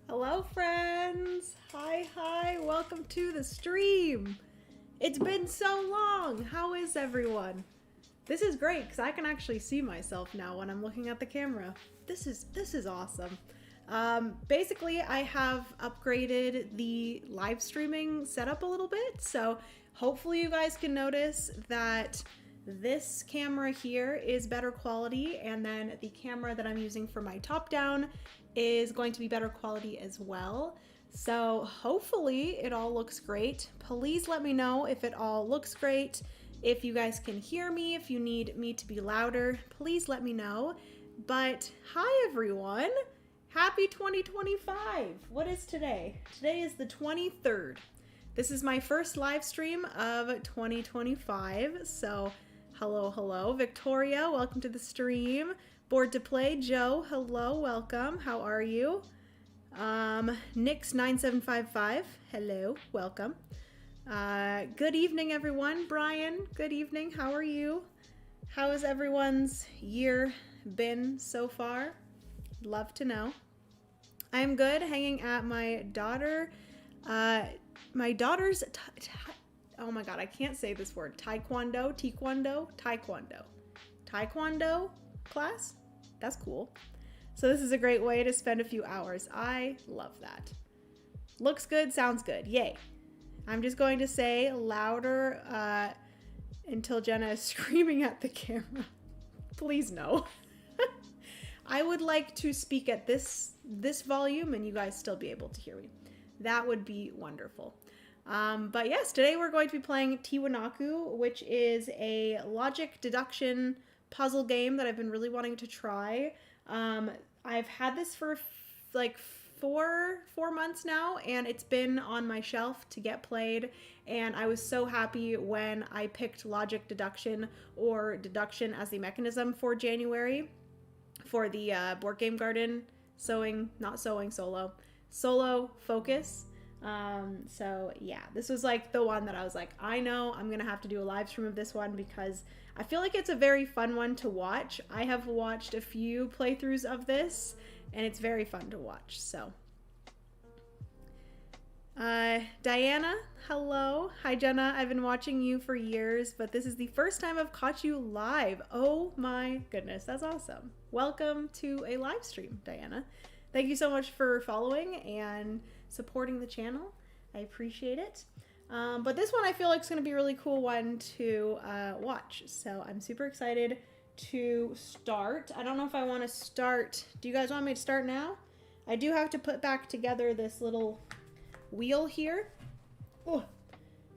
Hello friends! Hi, welcome to the stream! It's been so long! How is everyone? This is great because I can actually see myself now when I'm looking at the camera. This is awesome. Basically I have upgraded the live streaming setup a little bit, so hopefully you guys can notice that this camera here is better quality, and then the camera that I'm using for my top down is going to be better quality as well. So hopefully it all looks great. Please let me know if it all looks great. If you guys can hear me, if you need me to be louder, please let me know. But hi everyone, happy 2025. What is today? Today is the 23rd. This is my first live stream of 2025, so hello, Victoria, welcome to the stream. Bored to play, Joe, hello, welcome, how are you? Nix9755, hello, welcome. Good evening, everyone. Brian, good evening, how are you? How has everyone's year been so far? Love to know. I'm good, hanging at my daughter's, oh my god, I can't say this word. Taekwondo class? That's cool. So this is a great way to spend a few hours. I love that. Looks good, sounds good. Yay. I'm just going to say louder until Jenna is screaming at the camera. Please no. I would like to speak at this volume and you guys still be able to hear me. That would be wonderful. But yes, today we're going to be playing Tiwanaku, which is a logic deduction puzzle game that I've been really wanting to try. I've had this for like four months now, and it's been on my shelf to get played, and I was so happy when I picked logic deduction or deduction as the mechanism for January for the board game garden solo focus. So yeah, this was like the one that I was like, I know I'm gonna have to do a live stream of this one because I feel like it's a very fun one to watch. I have watched a few playthroughs of this and it's very fun to watch. So Diana, hello. Hi Jenna, I've been watching you for years, but this is the first time I've caught you live. Oh my goodness, that's awesome. Welcome to a live stream, Diana. Thank you so much for following and supporting the channel. I appreciate it. But this one I feel like is going to be a really cool one to watch. So I'm super excited to start. I don't know if I want to start. Do you guys want me to start now? I do have to put back together this little wheel here. Oh,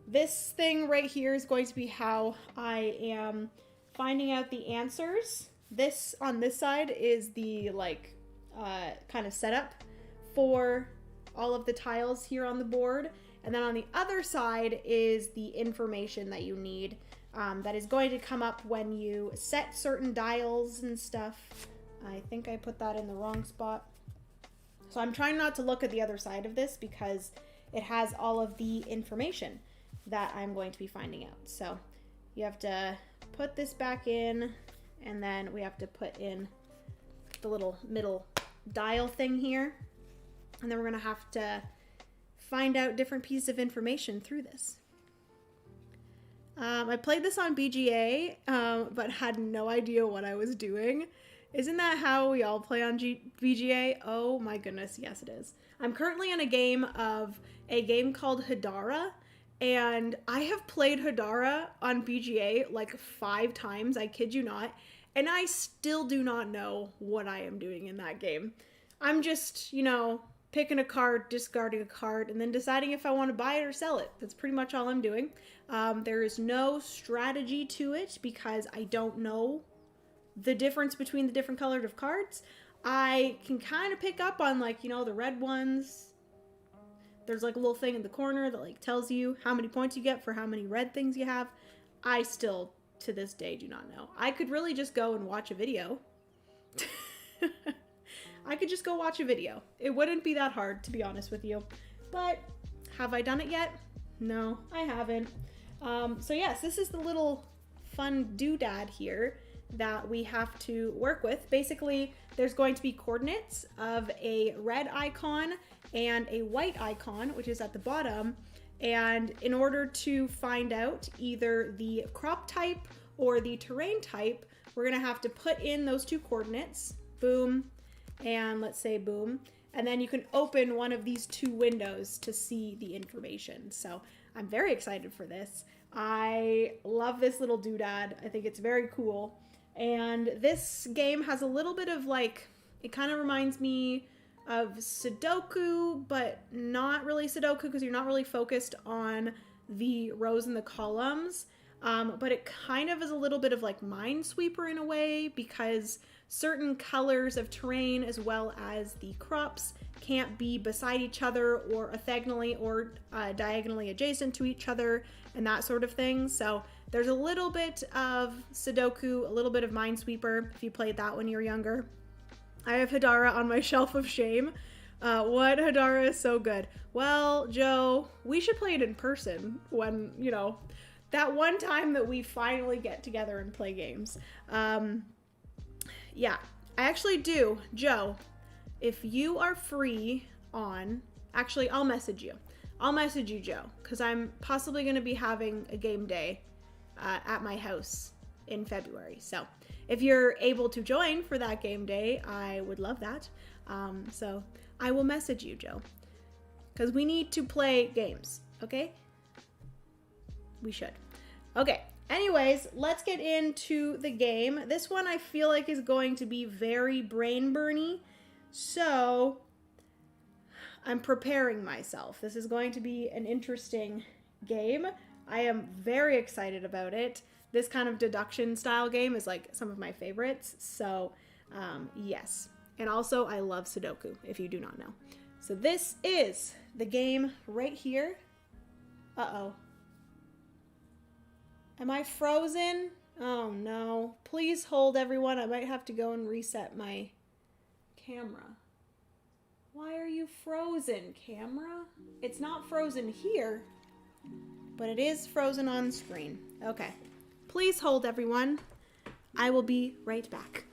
this thing right here is going to be how I am finding out the answers. This on this side is the like kind of setup for all of the tiles here on the board, and then on the other side is the information that you need that is going to come up when you set certain dials and stuff. I think I put that in the wrong spot, so I'm trying not to look at the other side of this because it has all of the information that I'm going to be finding out. So you have to put this back in, and then we have to put in the little middle dial thing here, and then we're gonna have to find out different pieces of information through this. I played this on BGA, but had no idea what I was doing. Isn't that how we all play on BGA? Oh my goodness, yes it is. I'm currently in a game called Hadara, and I have played Hadara on BGA like 5 times, I kid you not, and I still do not know what I am doing in that game. I'm just, you know, picking a card, discarding a card, and then deciding if I want to buy it or sell it. That's pretty much all I'm doing. There is no strategy to it because I don't know the difference between the different colored of cards. I can kind of pick up on, like, you know, the red ones. There's like a little thing in the corner that like tells you how many points you get for how many red things you have. I still, to this day, do not know. I could really just go and watch a video. I could just go watch a video. It wouldn't be that hard, to be honest with you. But have I done it yet? No, I haven't. So yes, this is the little fun doodad here that we have to work with. Basically, there's going to be coordinates of a red icon and a white icon, which is at the bottom. And in order to find out either the crop type or the terrain type, we're gonna have to put in those two coordinates, boom, and let's say boom. And then you can open one of these two windows to see the information. So I'm very excited for this. I love this little doodad. I think it's very cool. And this game has a little bit of like, it kind of reminds me of Sudoku, but not really Sudoku because you're not really focused on the rows and the columns. But it kind of is a little bit of like Minesweeper in a way, because certain colors of terrain as well as the crops can't be beside each other or orthogonally or diagonally adjacent to each other and that sort of thing. So there's a little bit of Sudoku, a little bit of Minesweeper if you played that when you were younger. I have Hadara on my shelf of shame. What? Hadara is so good. Well, Joe, we should play it in person when, you know, that one time that we finally get together and play games. Yeah, I actually do. Joe, if you are free on... Actually, I'll message you. I'll message you, Joe, because I'm possibly going to be having a game day at my house in February. So if you're able to join for that game day, I would love that. So I will message you, Joe, because we need to play games, okay? We should. Okay. Anyways, let's get into the game. This one I feel like is going to be very brain burny, so I'm preparing myself. This is going to be an interesting game. I am very excited about it. This kind of deduction style game is like some of my favorites, so yes. And also, I love Sudoku, if you do not know. So this is the game right here. Uh-oh. Am I frozen? Oh no. Please hold, everyone. I might have to go and reset my camera. Why are you frozen, camera? It's not frozen here, but it is frozen on screen. Okay. Please hold, everyone. I will be right back.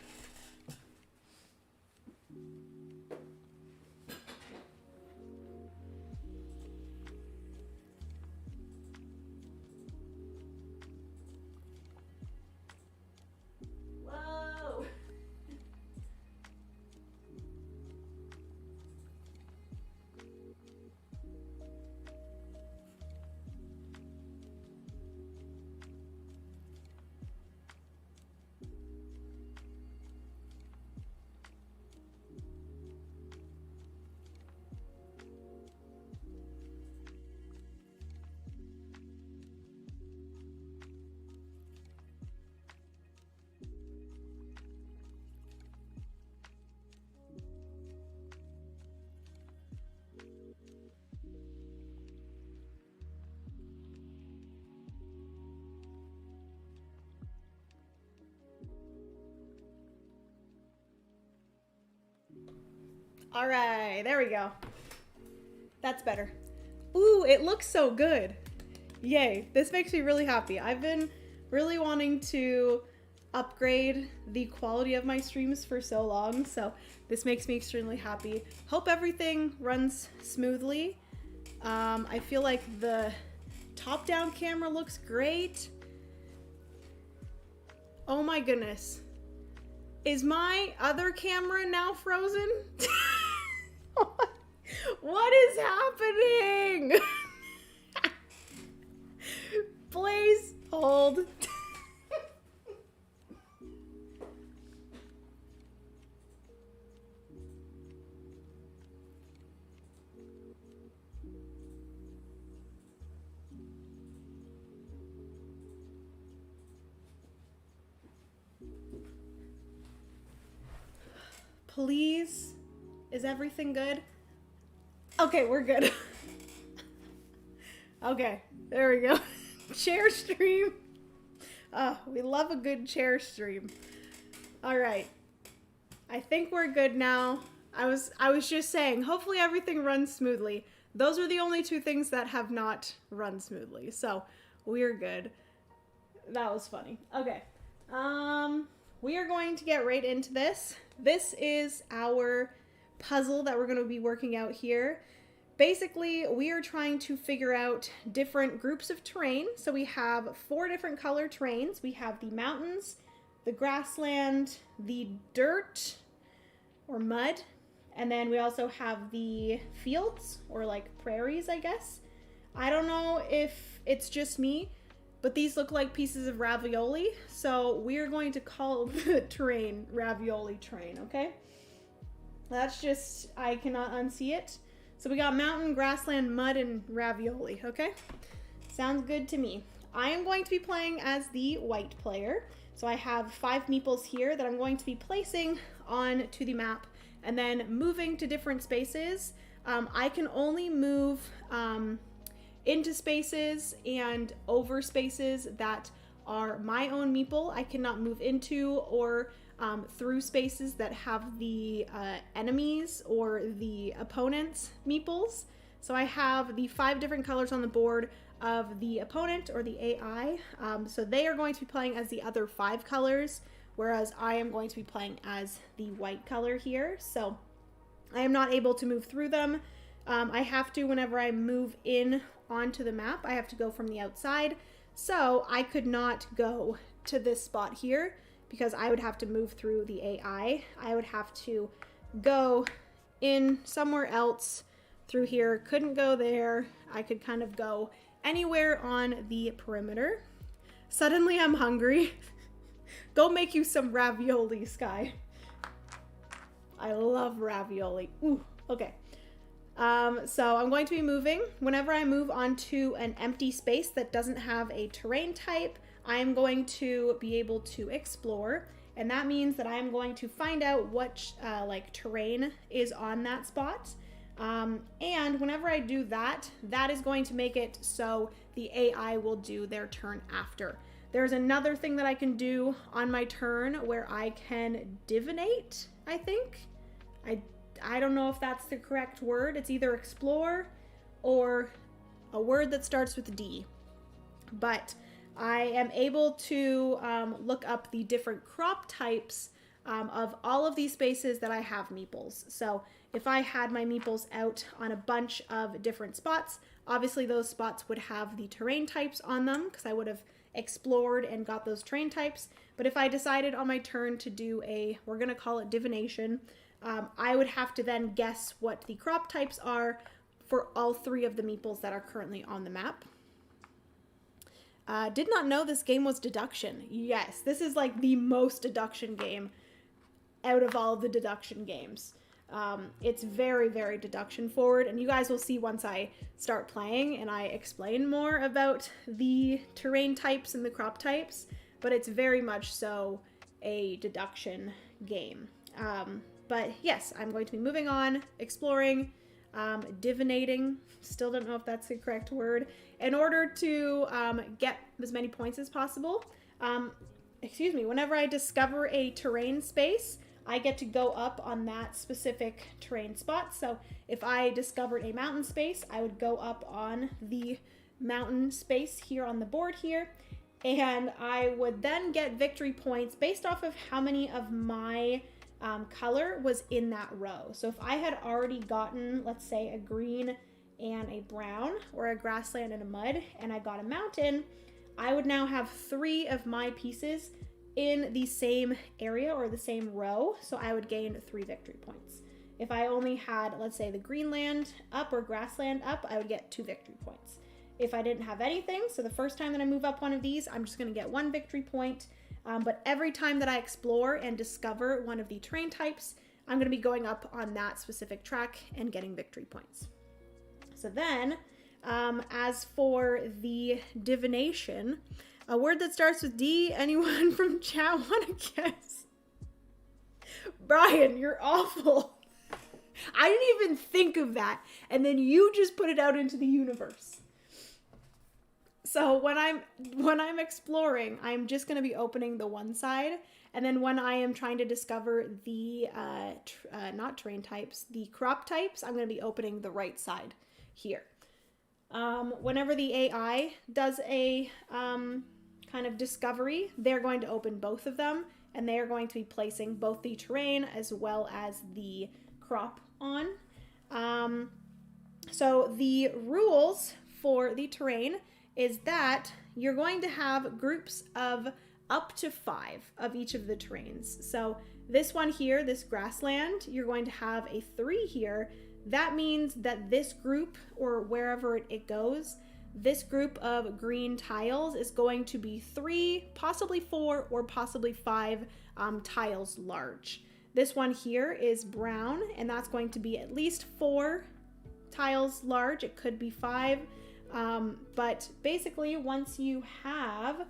All right, there we go. That's better. Ooh, it looks so good. Yay, this makes me really happy. I've been really wanting to upgrade the quality of my streams for so long, so this makes me extremely happy. Hope everything runs smoothly. I feel like the top-down camera looks great. Oh my goodness. Is my other camera now frozen? What is happening? Please hold. Please, is everything good? Okay, we're good. Okay, there we go. Chair stream. We love a good chair stream. All right. I think we're good now. I was just saying, hopefully everything runs smoothly. Those are the only two things that have not run smoothly. So, we're good. That was funny. Okay. we are going to get right into this. This is our puzzle that we're going to be working out here. Basically, we are trying to figure out different groups of terrain. So we have 4 different color terrains. We have the mountains, the grassland, the dirt or mud, and then we also have the fields or like prairies, I guess. I don't know if it's just me, but these look like pieces of ravioli. So we are going to call the terrain ravioli terrain, okay? That's just, I cannot unsee it. So we got mountain, grassland, mud, and ravioli, okay? Sounds good to me. I am going to be playing as the white player. So I have 5 meeples here that I'm going to be placing onto the map and then moving to different spaces. I can only move into spaces and over spaces that are my own meeple. I cannot move into or through spaces that have the enemies or the opponent's meeples. So I have the 5 different colors on the board of the opponent or the AI. So they are going to be playing as the other 5 colors, whereas I am going to be playing as the white color here. So I am not able to move through them. I have to, whenever I move in onto the map, I have to go from the outside. So I could not go to this spot here because I would have to move through the AI. I would have to go in somewhere else through here. Couldn't go there. I could kind of go anywhere on the perimeter. Suddenly I'm hungry. Go make you some ravioli, Sky. I love ravioli. Ooh, okay. So I'm going to be moving. Whenever I move onto an empty space that doesn't have a terrain type, I am going to be able to explore, and that means that I am going to find out what like terrain is on that spot. And whenever I do that, that is going to make it so the AI will do their turn after. There's another thing that I can do on my turn where I can divinate, I think. I don't know if that's the correct word. It's either explore or a word that starts with D. But I am able to look up the different crop types of all of these spaces that I have meeples. So if I had my meeples out on a bunch of different spots, obviously those spots would have the terrain types on them because I would have explored and got those terrain types. But if I decided on my turn to do a, we're going to call it divination, I would have to then guess what the crop types are for all 3 of the meeples that are currently on the map. Did not know this game was deduction. Yes, this is like the most deduction game out of all of the deduction games. It's very, very deduction forward, and you guys will see once I start playing and I explain more about the terrain types and the crop types, but it's very much so a deduction game. But yes, I'm going to be moving on, exploring, divinating, still don't know if that's the correct word, in order to get as many points as possible. Whenever I discover a terrain space, I get to go up on that specific terrain spot. So if I discovered a mountain space, I would go up on the mountain space here on the board here, and I would then get victory points based off of how many of my color was in that row. So if I had already gotten, let's say, a green and a brown, or a grassland and a mud, and I got a mountain, I would now have 3 of my pieces in the same area or the same row, so I would gain 3 victory points. If I only had, let's say, the greenland up or grassland up, I would get 2 victory points. If I didn't have anything, so the first time that I move up one of these, I'm just going to get 1 victory point. But every time that I explore and discover one of the terrain types, I'm going to be going up on that specific track and getting victory points. So then, as for the divination, a word that starts with D, anyone from chat want to guess? Brian, you're awful. I didn't even think of that, and then you just put it out into the universe. So when I'm exploring, I'm just going to be opening the one side, and then when I am trying to discover the not terrain types, the crop types, I'm going to be opening the right side here. Whenever the AI does a kind of discovery, they're going to open both of them, and they are going to be placing both the terrain as well as the crop on. So the rules for the terrain is that you're going to have groups of up to 5 of each of the terrains. So this one here, this grassland, you're going to have a 3 here. That means that this group, or wherever it goes, this group of green tiles is going to be 3, possibly 4, or possibly 5 tiles large. This one here is brown, and that's going to be at least 4 tiles large. It could be 5, but basically once you have,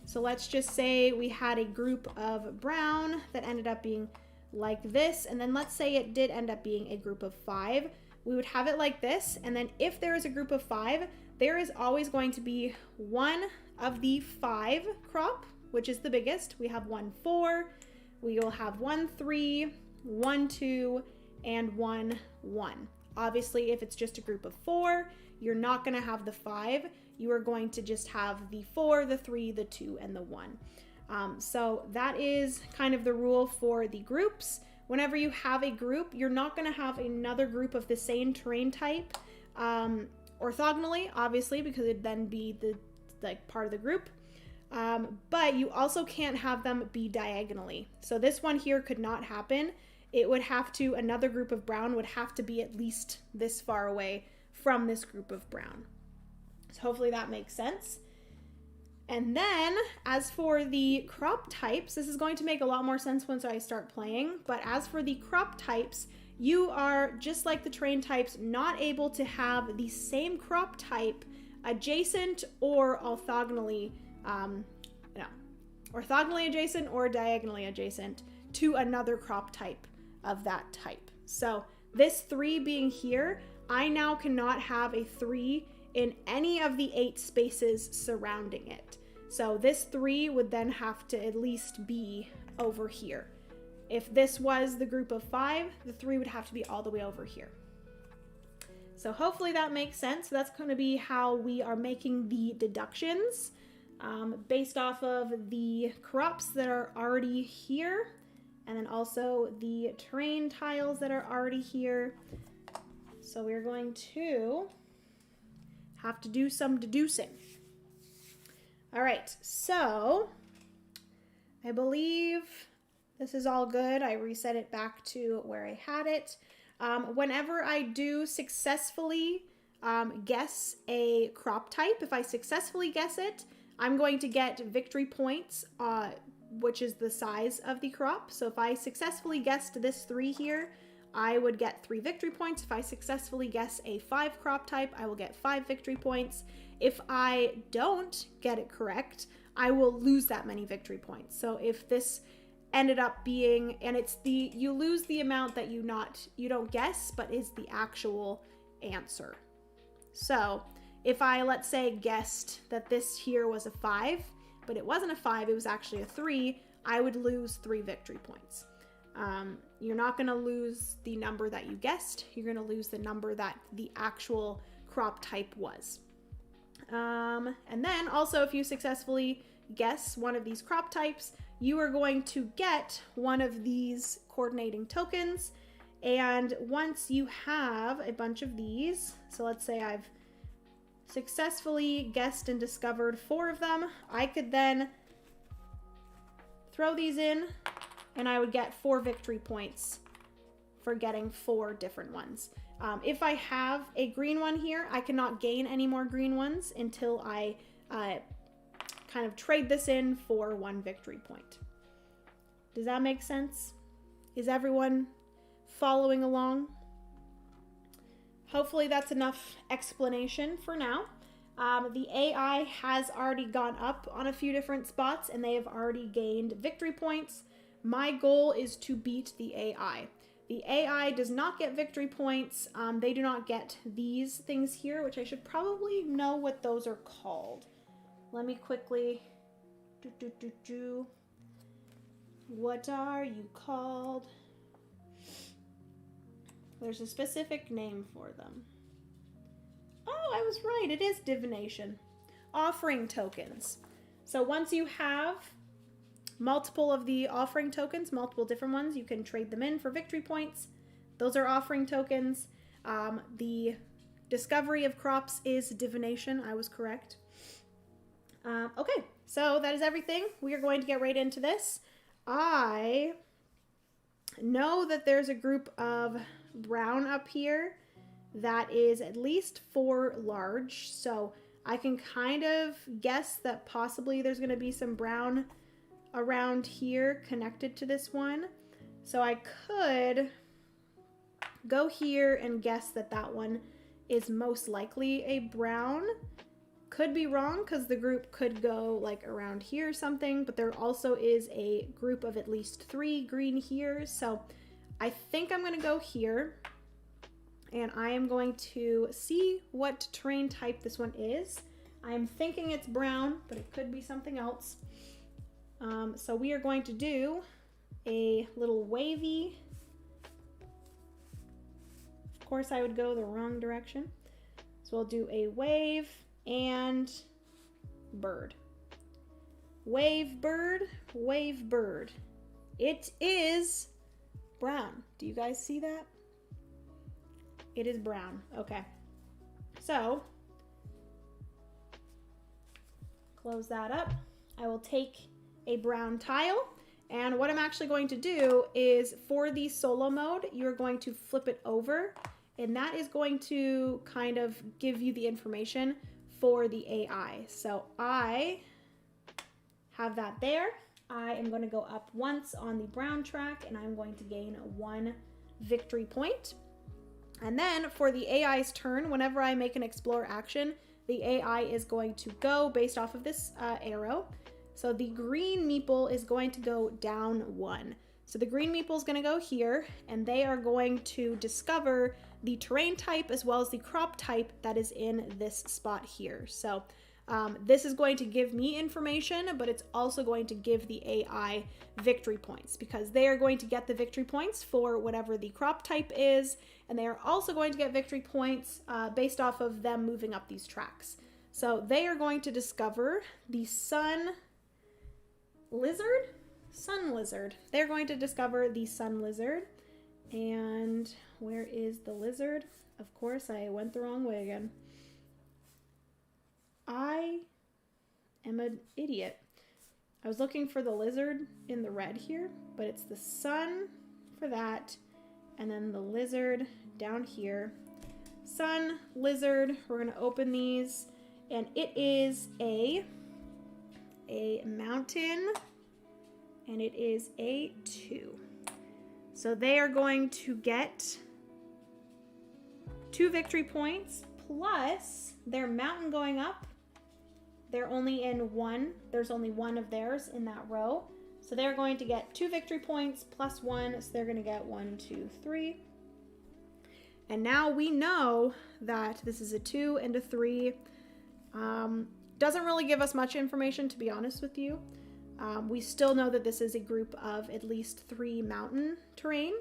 so let's just say we had a group of brown that ended up being like this, and then let's say it did end up being a group of 5, we would have it like this, and then if there is a group of 5, there is always going to be one of the 5 crop, which is the biggest. We have 1 4, we will have 1 3, 1 2, and 1 1. Obviously, if it's just a group of 4, you're not going to have the 5. You are going to just have the 4, the 3, the 2, and the 1. So that is kind of the rule for the groups. Whenever you have a group, you're not going to have another group of the same terrain type orthogonally, obviously, because it'd then be the part of the group. But you also can't have them be diagonally. So this one here could not happen. It would have to, another group of brown would have to be at least this far away from this group of brown. So hopefully that makes sense. And then as for the crop types, this is going to make a lot more sense once I start playing, but as for the crop types, you are, just like the terrain types, not able to have the same crop type adjacent or orthogonally, orthogonally adjacent or diagonally adjacent to another crop type of that type. So this 3 being here, I now cannot have a 3 in any of the 8 spaces surrounding it. So this 3 would then have to at least be over here. If this was the group of 5, the 3 would have to be all the way over here. So hopefully that makes sense. So that's going to be how we are making the deductions based off of the crops that are already here, and then also the terrain tiles that are already here. So we're going to have to do some deducing. All right, so I believe this is all good. I reset it back to where I had it. Whenever I do successfully guess a crop type, if I successfully guess it, I'm going to get victory points, which is the size of the crop. So if I successfully guessed this 3 here, I would get 3 victory points. If I successfully guess a 5 crop type, I will get 5 victory points. If I don't get it correct, I will lose that many victory points. So if this ended up being, and it's you lose the amount that you don't guess, but is the actual answer. So if I, let's say, guessed that this here was a 5, but it wasn't a 5, it was actually a 3, I would lose 3 victory points. You're not going to lose the number that you guessed. You're going to lose the number that the actual crop type was. And then also, if you successfully guess one of these crop types, you are going to get one of these coordinating tokens. And once you have a bunch of these, so let's say I've successfully guessed and discovered 4 of them, I could then throw these in, and I would get 4 victory points for getting 4 different ones. If I have a green one here, I cannot gain any more green ones until I kind of trade this in for 1 victory point. Does that make sense? Is everyone following along? Hopefully that's enough explanation for now. The AI has already gone up on a few different spots, and they have already gained victory points. My goal is to beat the AI. The AI does not get victory points. They do not get these things here, which I should probably know what those are called. Let me quickly... What are you called? There's a specific name for them. Oh, I was right. It is divination. Offering tokens. So once you have multiple of the offering tokens, multiple different ones, you can trade them in for victory points. Those are offering tokens. The discovery of crops is divination. I was correct. Okay, so that is everything. We are going to get right into this. I know that there's a group of brown up here that is at least 4 large, so I can kind of guess that possibly there's going to be some brown around here connected to this one. So I could go here and guess that that one is most likely a brown. Could be wrong because the group could go like around here or something, but there also is a group of at least 3 green here. So I think I'm going to go here and I am going to see what terrain type this one is. I'm thinking it's brown, but it could be something else. So we are going to do a little wavy. Of course, I would go the wrong direction. So we'll do a wave and bird. Wave bird, wave bird. It is brown. Do you guys see that? It is brown. Okay. So close that up. I will take a brown tile, and what I'm actually going to do is for the solo mode, you're going to flip it over, and that is going to kind of give you the information for the AI. So I have that there. I am going to go up once on the brown track, and I'm going to gain 1 victory point. And then for the AI's turn, whenever I make an explore action, the AI is going to go based off of this arrow. So the green meeple is going to go down 1. So the green meeple is going to go here, and they are going to discover the terrain type as well as the crop type that is in this spot here. So this is going to give me information, but it's also going to give the AI victory points because they are going to get the victory points for whatever the crop type is, and they are also going to get victory points based off of them moving up these tracks. So they are going to discover the sun lizard. They're going to discover the sun lizard. And where is the lizard? Of course, I went the wrong way again. I am an idiot. I was looking for the lizard in the red here, but it's the sun for that, and then the lizard down here. Sun, lizard, we're gonna open these, and it is a mountain, and it is a 2. So they are going to get 2 victory points, plus their mountain going up. They're only in 1. There's only 1 of theirs in that row. So they're going to get 2 victory points plus 1. So they're going to get 1, 2, 3. And now we know that this is a 2 and a 3. Doesn't really give us much information, to be honest with you. We still know that this is a group of at least 3 mountain terrain.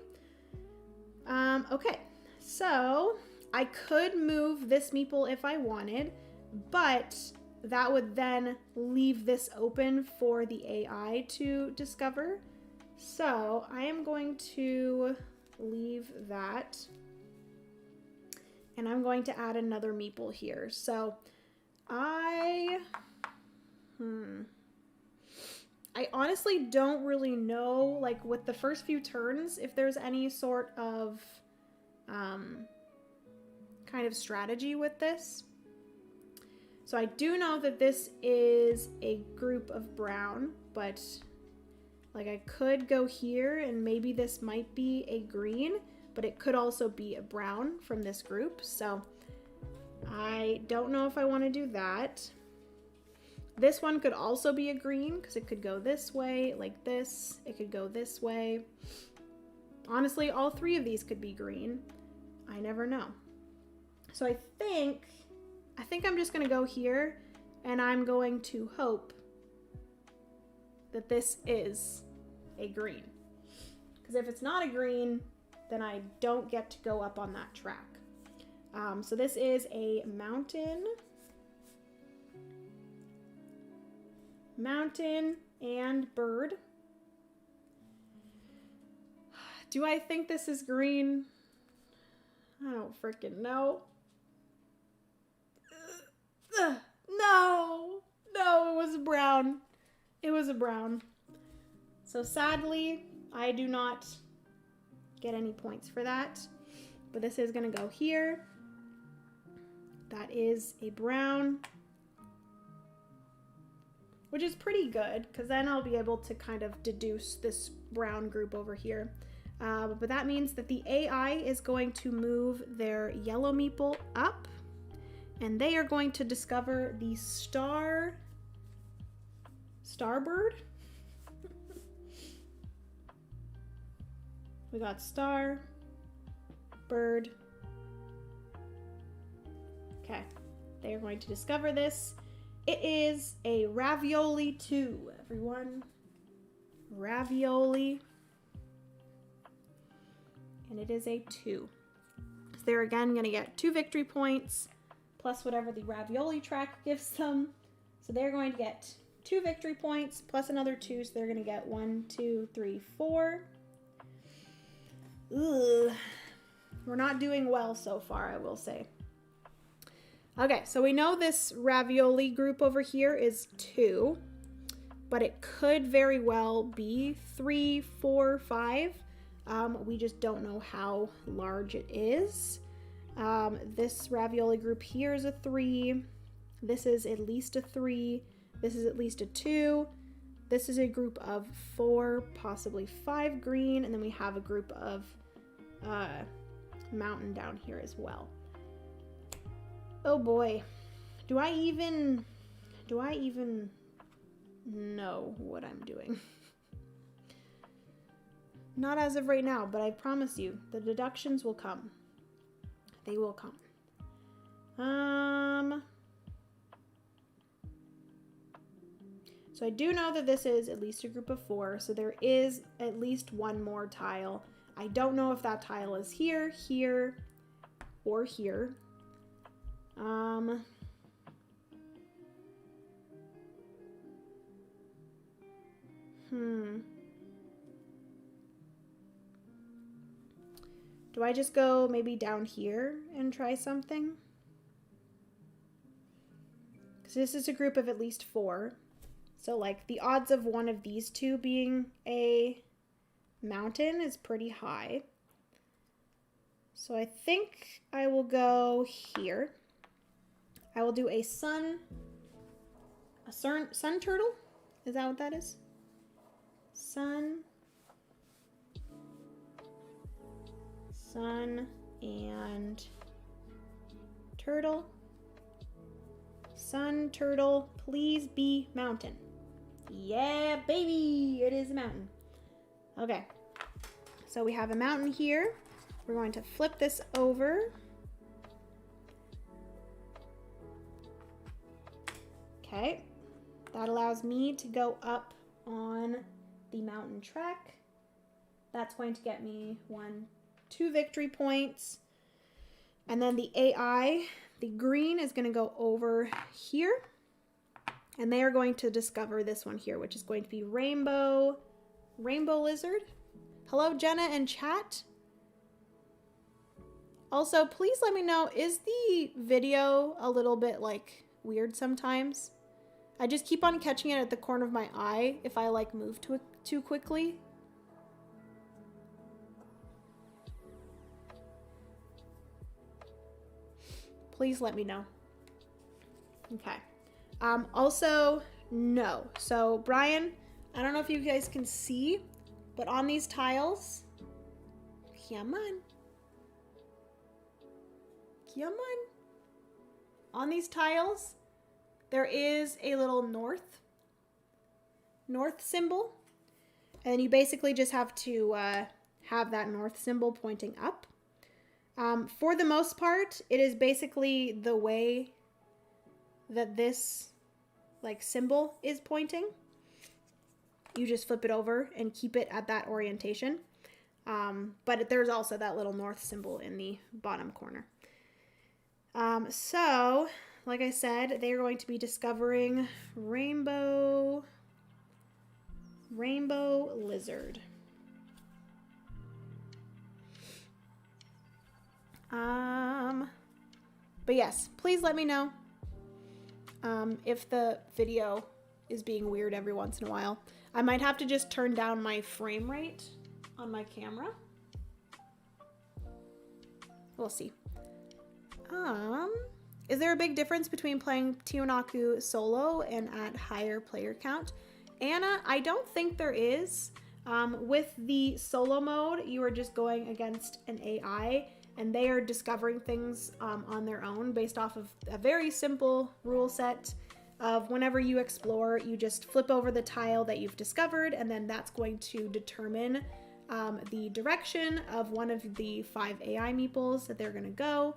Okay, so I could move this meeple if I wanted, but that would then leave this open for the AI to discover. So I am going to leave that, and I'm going to add another meeple here. So I honestly don't really know, like with the first few turns, if there's any sort of kind of strategy with this. So I do know that this is a group of brown, but like I could go here and maybe this might be a green, but it could also be a brown from this group. So I don't know if I want to do that. This one could also be a green because it could go this way, like this. It could go this way. Honestly, all 3 of these could be green. I never know. So I think I'm just going to go here, and I'm going to hope that this is a green. Because if it's not a green, then I don't get to go up on that track. So this is a mountain. mountain and bird. Do I think this is green? I don't freaking know. No, it was brown. It was a brown. So sadly, I do not get any points for that. But this is going to go here. That is a brown, which is pretty good because then I'll be able to kind of deduce this brown group over here. But that means that the AI is going to move their yellow meeple up, and they are going to discover the starbird. We got star, bird. Okay, they are going to discover this. It is a ravioli 2, everyone. Ravioli. And it is a 2. So they're again going to get 2 victory points plus whatever the ravioli track gives them. So they're going to get 2 victory points plus another 2. So they're going to get 1, 2, 3, 4. Ugh. We're not doing well so far, I will say. Okay, so we know this ravioli group over here is 2, but it could very well be 3, 4, 5. We just don't know how large it is. This ravioli group here is a 3. This is at least a 3. This is at least a 2. This is a group of 4, possibly 5 green, and then we have a group of mountain down here as well. Oh boy, do I even know what I'm doing? Not as of right now, but I promise you, the deductions will come. They will come. So I do know that this is at least a group of 4, so there is at least one more tile. I don't know if that tile is here, here, or here. Do I just go maybe down here and try something? Because this is a group of at least 4. So like the odds of one of these two being a mountain is pretty high. So I think I will go here. I will do a sun turtle? Is that what that is? Sun and turtle. Sun, turtle, please be mountain. Yeah, baby, it is a mountain. Okay, so we have a mountain here. We're going to flip this over. Okay, that allows me to go up on the mountain track. That's going to get me 1, 2 victory points. And then the AI, the green, is going to go over here. And they are going to discover this one here, which is going to be rainbow lizard. Hello, Jenna and chat. Also, please let me know, is the video a little bit like weird sometimes? I just keep on catching it at the corner of my eye if I like move too quickly. Please let me know. Okay. Also, no. So, Brian, I don't know if you guys can see, but on these tiles, come on. Come on. On these tiles, there is a little north symbol. And then you basically just have to have that north symbol pointing up. For the most part, it is basically the way that this like symbol is pointing. You just flip it over and keep it at that orientation. But there's also that little north symbol in the bottom corner. So like I said, they are going to be discovering rainbow lizard. But yes, please let me know if the video is being weird every once in a while. I might have to just turn down my frame rate on my camera. We'll see. Is there a big difference between playing Tiwanaku solo and at higher player count? Anna, I don't think there is. With the solo mode, you are just going against an AI, and they are discovering things on their own based off of a very simple rule set of whenever you explore, you just flip over the tile that you've discovered, and then that's going to determine the direction of one of the 5 AI meeples that they're going to go.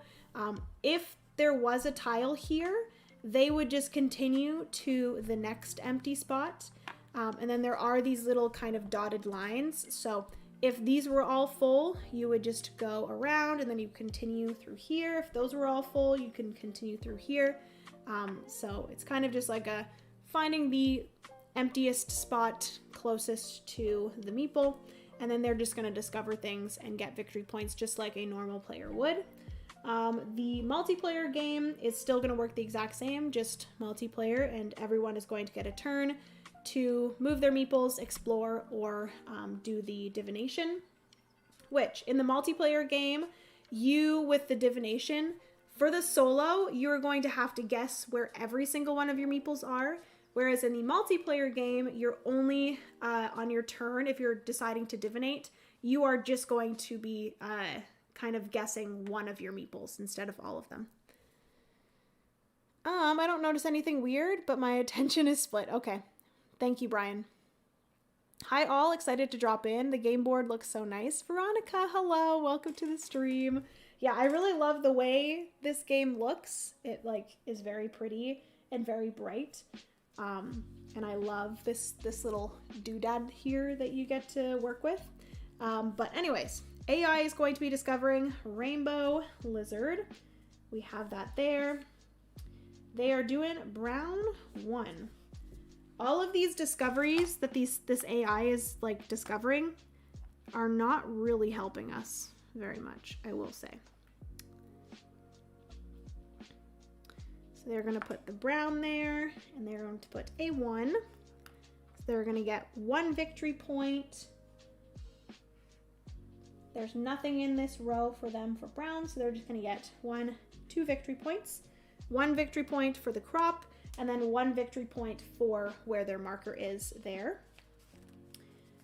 If there was a tile here, they would just continue to the next empty spot. And then there are these little kind of dotted lines. So if these were all full, you would just go around and then you continue through here. If those were all full, you can continue through here. So it's kind of just like finding the emptiest spot closest to the meeple. And then they're just going to discover things and get victory points just like a normal player would. The multiplayer game is still going to work the exact same, just multiplayer, and everyone is going to get a turn to move their meeples, explore, or do the divination. Which, in the multiplayer game, you, with the divination, for the solo, you're going to have to guess where every single one of your meeples are. Whereas in the multiplayer game, you're only on your turn, if you're deciding to divinate, you are just going to be kind of guessing one of your meeples instead of all of them. I don't notice anything weird, but my attention is split. Okay. Thank you, Brian. Hi all, excited to drop in. The game board looks so nice. Veronica, hello, welcome to the stream. Yeah, I really love the way this game looks. It is very pretty and very bright. And I love this little doodad here that you get to work with. But anyways, AI is going to be discovering rainbow lizard. We have that there. They are doing brown 1. All of these discoveries that this AI is discovering are not really helping us very much, I will say. So they're going to put the brown there, and they're going to put a 1. So they're going to get 1 victory point. There's nothing in this row for them for brown, so they're just going to get 2 victory points. 1 victory point for the crop, and then 1 victory point for where their marker is there.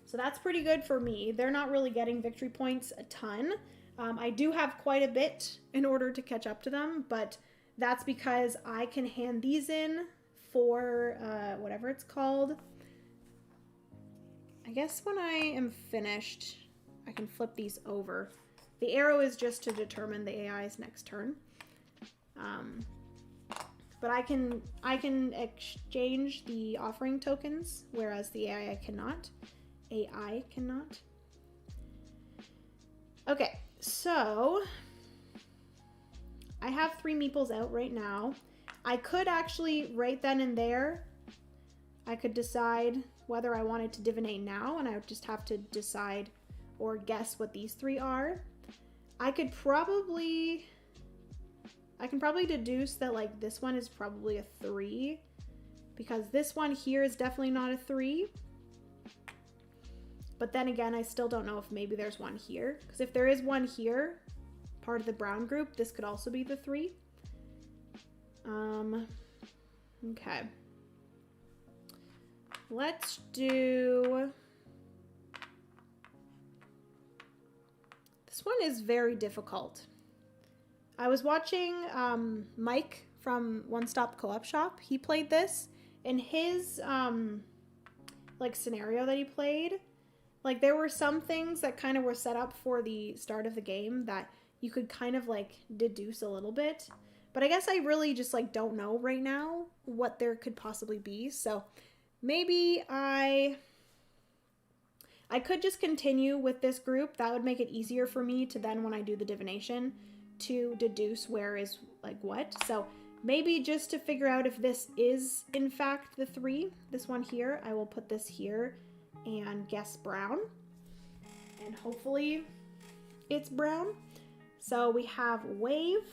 So that's pretty good for me. They're not really getting victory points a ton. I do have quite a bit in order to catch up to them, but that's because I can hand these in for whatever it's called. I guess when I am finished, I can flip these over. The arrow is just to determine the AI's next turn. But I can exchange the offering tokens, whereas the AI cannot. Okay, so I have 3 meeples out right now. I could actually, right then and there, I could decide whether I wanted to divinate now, and I would just have to decide or guess what these 3 are. I can probably deduce that this one is probably a 3, because this one here is definitely not a 3. But then again, I still don't know if maybe there's one here, because if there is one here, part of the brown group, this could also be the 3. Okay. Let's do... This one is very difficult. I was watching Mike from One Stop Co-op Shop. He played this, and his scenario that he played, there were some things that kind of were set up for the start of the game that you could kind of deduce a little bit. But I guess I really just don't know right now what there could possibly be. So maybe I could just continue with this group. That would make it easier for me to then, when I do the divination, to deduce where is what. So Maybe just to figure out if this is in fact the 3, this one here, I will put this here and guess brown. And hopefully it's brown. So we have wave,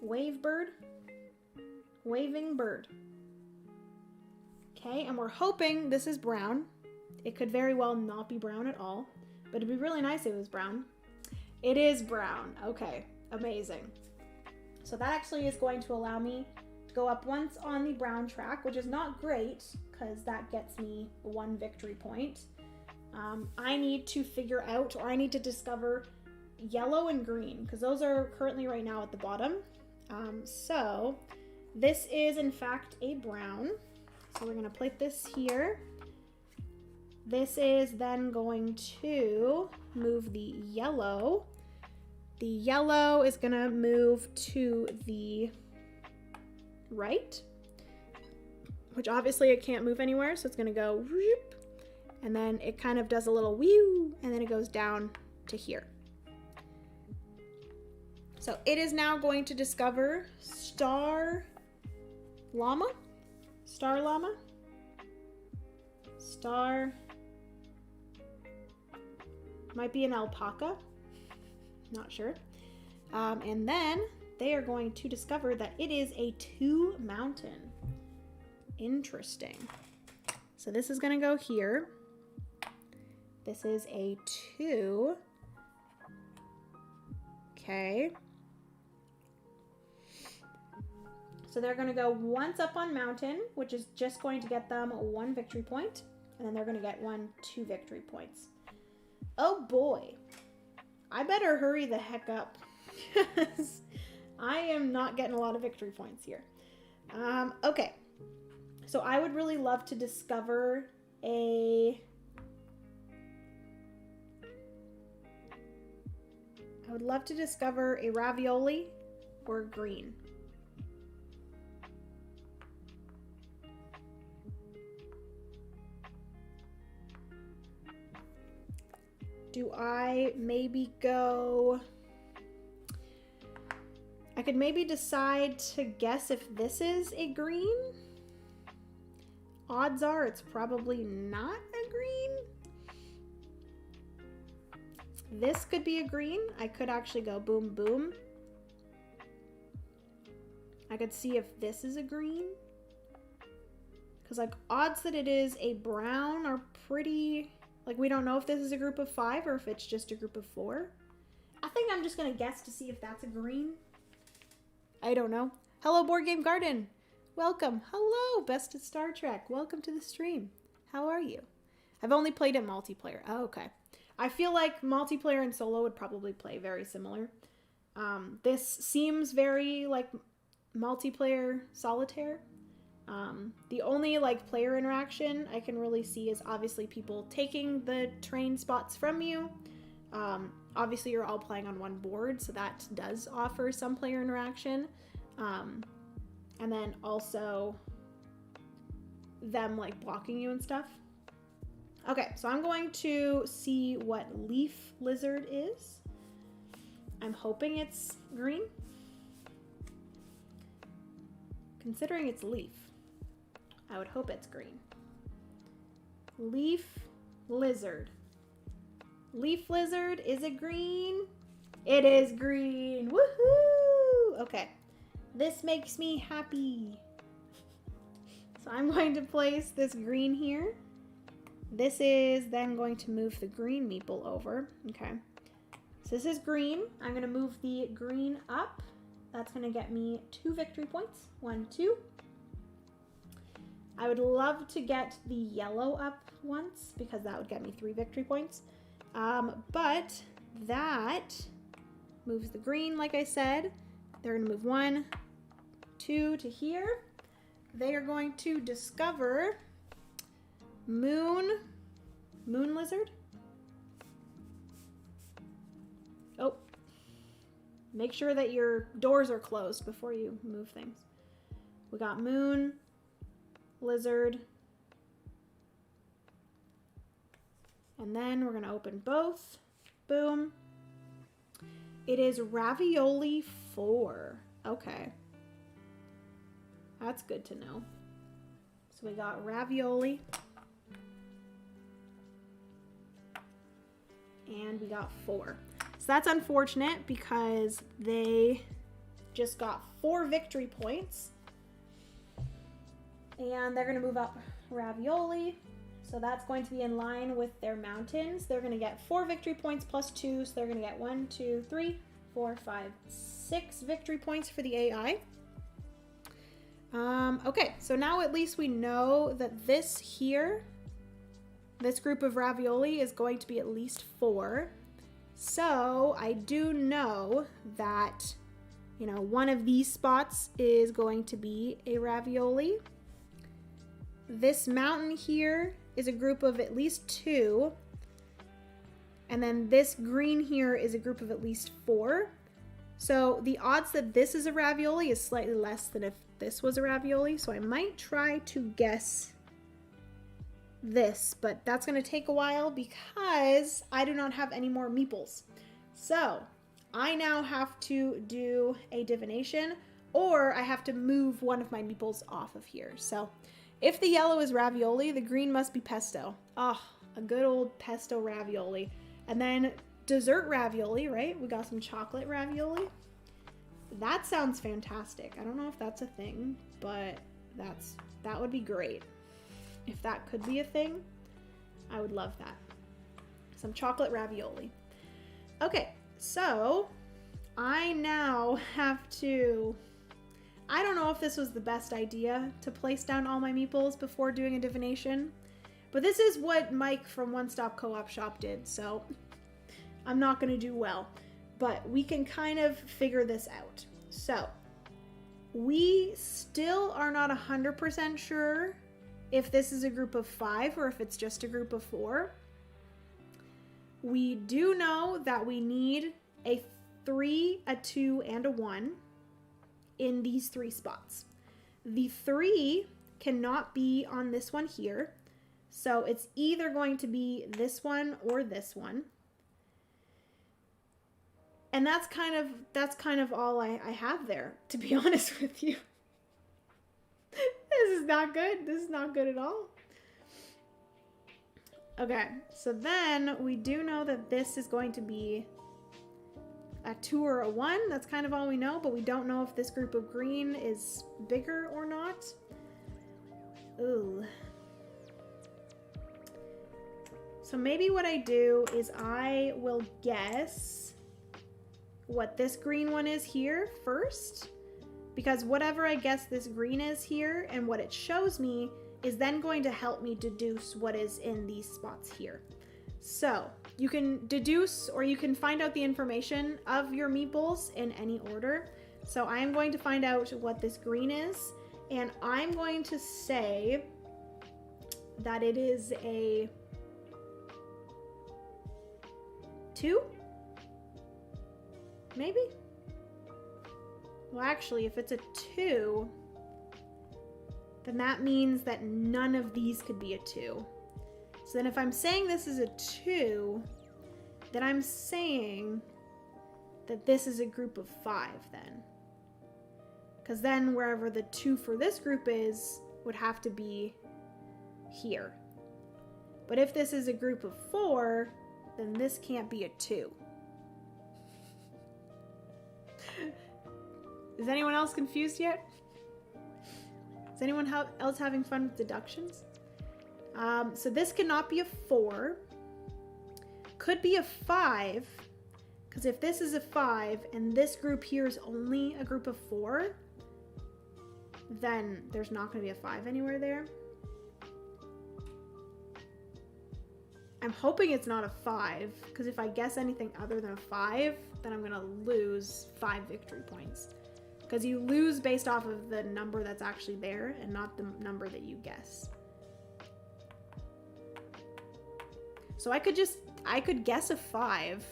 wave bird, waving bird. Okay, and we're hoping this is brown. It could very well not be brown at all, but it'd be really nice if it was brown. It is brown. Okay, amazing. So that actually is going to allow me to go up once on the brown track, which is not great because that gets me 1 victory point. I need to figure out, or I need to discover yellow and green because those are currently right now at the bottom. So this is in fact a brown. So we're going to place this here. This is then going to move the yellow. The yellow is going to move to the right, which obviously it can't move anywhere. So it's going to go whoop, and then it kind of does a little whew, and then it goes down to here. So it is now going to discover star llama, star llama, star, might be an alpaca, not sure. And then they are going to discover that it is a 2 mountain. Interesting. So this is going to go here. This is a 2. Okay. So they're going to go once up on mountain, which is just going to get them 1 victory point. And then they're going to get 2 victory points. Oh boy. I better hurry the heck up. Because I am not getting a lot of victory points here. Okay. So I would really love to discover a... I would love to discover a ravioli or green. Do I maybe go... I could maybe decide to guess if this is a green. Odds are it's probably not a green. This could be a green. I could actually go boom, boom. I could see if this is a green. Because, like, odds that it is a brown are pretty... Like, we don't know if this is a group of 5 or if it's just a group of 4. I think I'm just going to guess to see if that's a green. I don't know. Hello, Board Game Garden. Welcome. Hello, Best at Star Trek. Welcome to the stream. How are you? I've only played it multiplayer. Oh, okay. I feel like multiplayer and solo would probably play very similar. This seems very, like, multiplayer solitaire. The only, like, player interaction I can really see is obviously people taking the train spots from you. Obviously, you're all playing on one board, so that does offer some player interaction. And then also them, like, blocking you and stuff. Okay, so I'm going to see what leaf lizard is. I'm hoping it's green. Considering it's leaf, I would hope it's green. Leaf lizard. Leaf lizard, is it green? It is green. Woohoo! Okay, this makes me happy. So I'm going to place this green here. This is then going to move the green meeple over. Okay, so this is green. I'm going to move the green up. That's going to get me 2 victory points. 1, 2. I would love to get the yellow up once because that would get me 3 victory points. But that moves the green, like I said. They're going to move 1, 2 to here. They are going to discover moon lizard. Oh, make sure that your doors are closed before you move things. We got moon lizard. And then we're going to open both. Boom. It is ravioli 4. Okay. That's good to know. So we got ravioli. And we got 4. So that's unfortunate because they just got 4 victory points. And they're going to move up ravioli. So that's going to be in line with their mountains. They're going to get 4 victory points plus 2. So they're going to get 1, 2, 3, 4, 5, 6 victory points for the AI. Okay, so now at least we know that this group of ravioli is going to be at least 4. So I do know that, you know, one of these spots is going to be a ravioli. This mountain here is a group of at least 2. And then this green here is a group of at least 4. So the odds that this is a ravioli is slightly less than if this was a ravioli. So I might try to guess this, but that's going to take a while because I do not have any more meeples. So I now have to do a divination, or I have to move one of my meeples off of here. So if the yellow is ravioli, the green must be pesto. Oh, a good old pesto ravioli. And then dessert ravioli, right? We got some chocolate ravioli. That sounds fantastic. I don't know if that's a thing, but that would be great. If that could be a thing, I would love that. Some chocolate ravioli. Okay, so I now have to... I don't know if this was the best idea to place down all my meeples before doing a divination, but this is what Mike from One Stop Co-op Shop did, so I'm not going to do well. But we can kind of figure this out. So, we still are not 100% sure if this is a group of 5 or if it's just a group of 4. We do know that we need a 3, a 2, and a 1 in these 3 spots. The 3 cannot be on this one here, so it's either going to be this one or this one. And that's kind of all I have there, to be honest with you. This is not good. This is not good at all. Okay, so then we do know that this is going to be a 2 or a 1. That's kind of all we know, but we don't know if this group of green is bigger or not. Ooh. So maybe what I do is I will guess what this green one is here first, because whatever I guess this green is here and what it shows me is then going to help me deduce what is in these spots here. So you can deduce, or you can find out the information of your meeples in any order. So I am going to find out what this green is, and I'm going to say that it is a 2? Maybe? Well, actually, if it's a 2, then that means that none of these could be a 2. So then if I'm saying this is a 2, then I'm saying that this is a group of 5 then. Because then wherever the 2 for this group is would have to be here. But if this is a group of 4, then this can't be a 2. Is anyone else confused yet? Is anyone else having fun with deductions? So this cannot be a 4. Could be a 5, because if this is a 5 and this group here is only a group of 4, then there's not going to be a 5 anywhere there. I'm hoping it's not a 5, because if I guess anything other than a 5, then I'm going to lose 5 victory points. Because you lose based off of the number that's actually there and not the number that you guess. So I could guess a 5.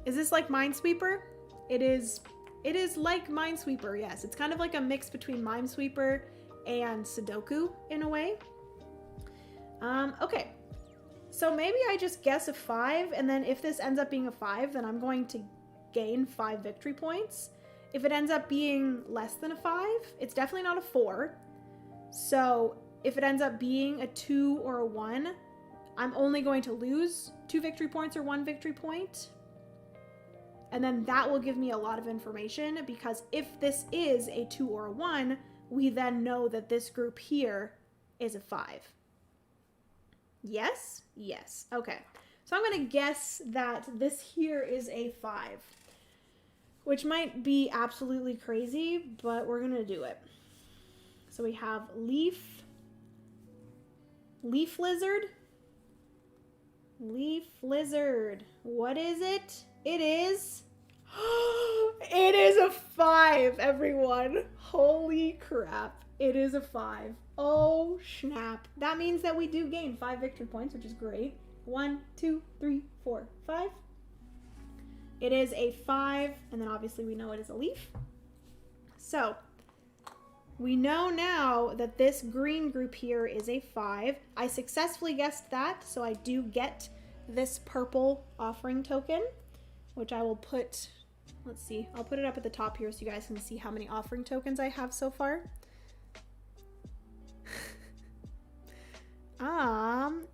Is this like Minesweeper? It is like Minesweeper, yes. It's kind of like a mix between Minesweeper and Sudoku in a way. Okay. So maybe I just guess a 5, and then if this ends up being a 5, then I'm going to gain 5 victory points. If it ends up being less than a 5, it's definitely not a 4. So if it ends up being a 2 or a 1, I'm only going to lose 2 victory points or 1 victory point. And then that will give me a lot of information, because if this is a 2 or a 1, we then know that this group here is a 5. Yes? Yes. Okay. So I'm going to guess that this here is a 5, which might be absolutely crazy, but we're going to do it. So we have leaf lizard. Leaf lizard. What is it? It is... It is a 5, everyone. Holy crap. It is a 5. Oh, snap. That means that we do gain 5 victory points, which is great. 1, 2, 3, 4, 5. It is a 5, and then obviously we know it is a leaf. So, we know now that this green group here is a 5. I successfully guessed that, so I do get this purple offering token, which I will put, let's see, I'll put it up at the top here so you guys can see how many offering tokens I have so far.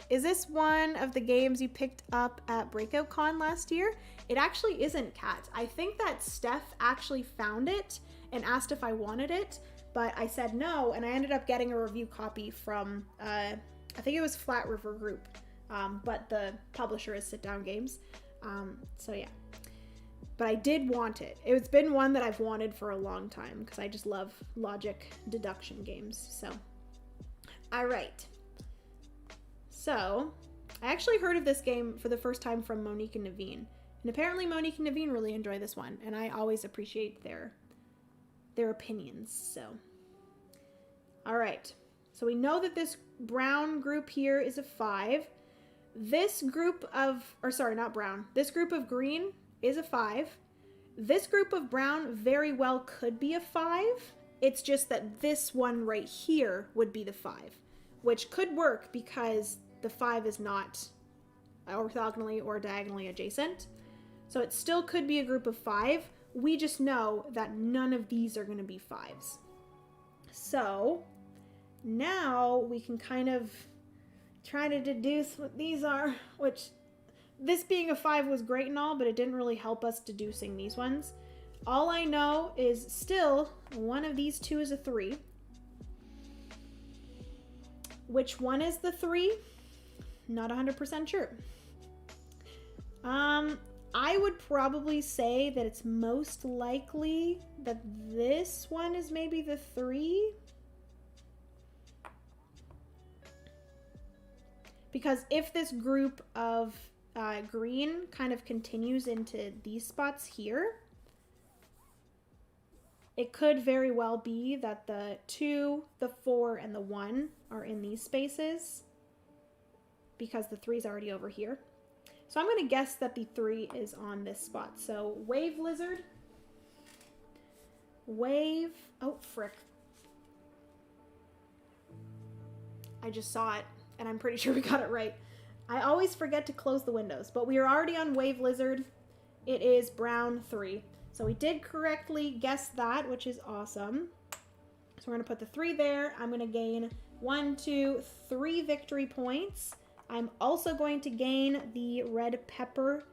Is this one of the games you picked up at Breakout Con last year? It actually isn't, Kat. I think that Steph actually found it and asked if I wanted it, but I said no, and I ended up getting a review copy from, I think it was Flat River Group, but the publisher is Sit Down Games. So yeah. But I did want it. It's been one that I've wanted for a long time because I just love logic deduction games. So, all right. So, I actually heard of this game for the first time from Monique and Naveen. And apparently Monique and Naveen really enjoy this one. And I always appreciate their opinions. So, all right. So we know that this brown group here is a 5. This group of, or sorry, not brown. This group of green is a 5. This group of brown very well could be a 5. It's just that this one right here would be the 5, which could work because the 5 is not orthogonally or diagonally adjacent. So it still could be a group of 5. We just know that none of these are going to be 5s. So now we can kind of try to deduce what these are, which this being a 5 was great and all, but it didn't really help us deducing these ones. All I know is still one of these two is a 3. Which one is the 3? Not 100% sure. I would probably say that it's most likely that this one is maybe the 3. Because if this group of green kind of continues into these spots here, it could very well be that the 2, the 4, and the 1 are in these spaces because the 3 is already over here. So I'm going to guess that the 3 is on this spot. So wave lizard. Wave. Oh, frick. I just saw it, and I'm pretty sure we got it right. I always forget to close the windows, but we are already on wave lizard. It is brown 3. So we did correctly guess that, which is awesome. So we're going to put the 3 there. I'm going to gain 1, 2, 3 victory points. I'm also going to gain the red pepper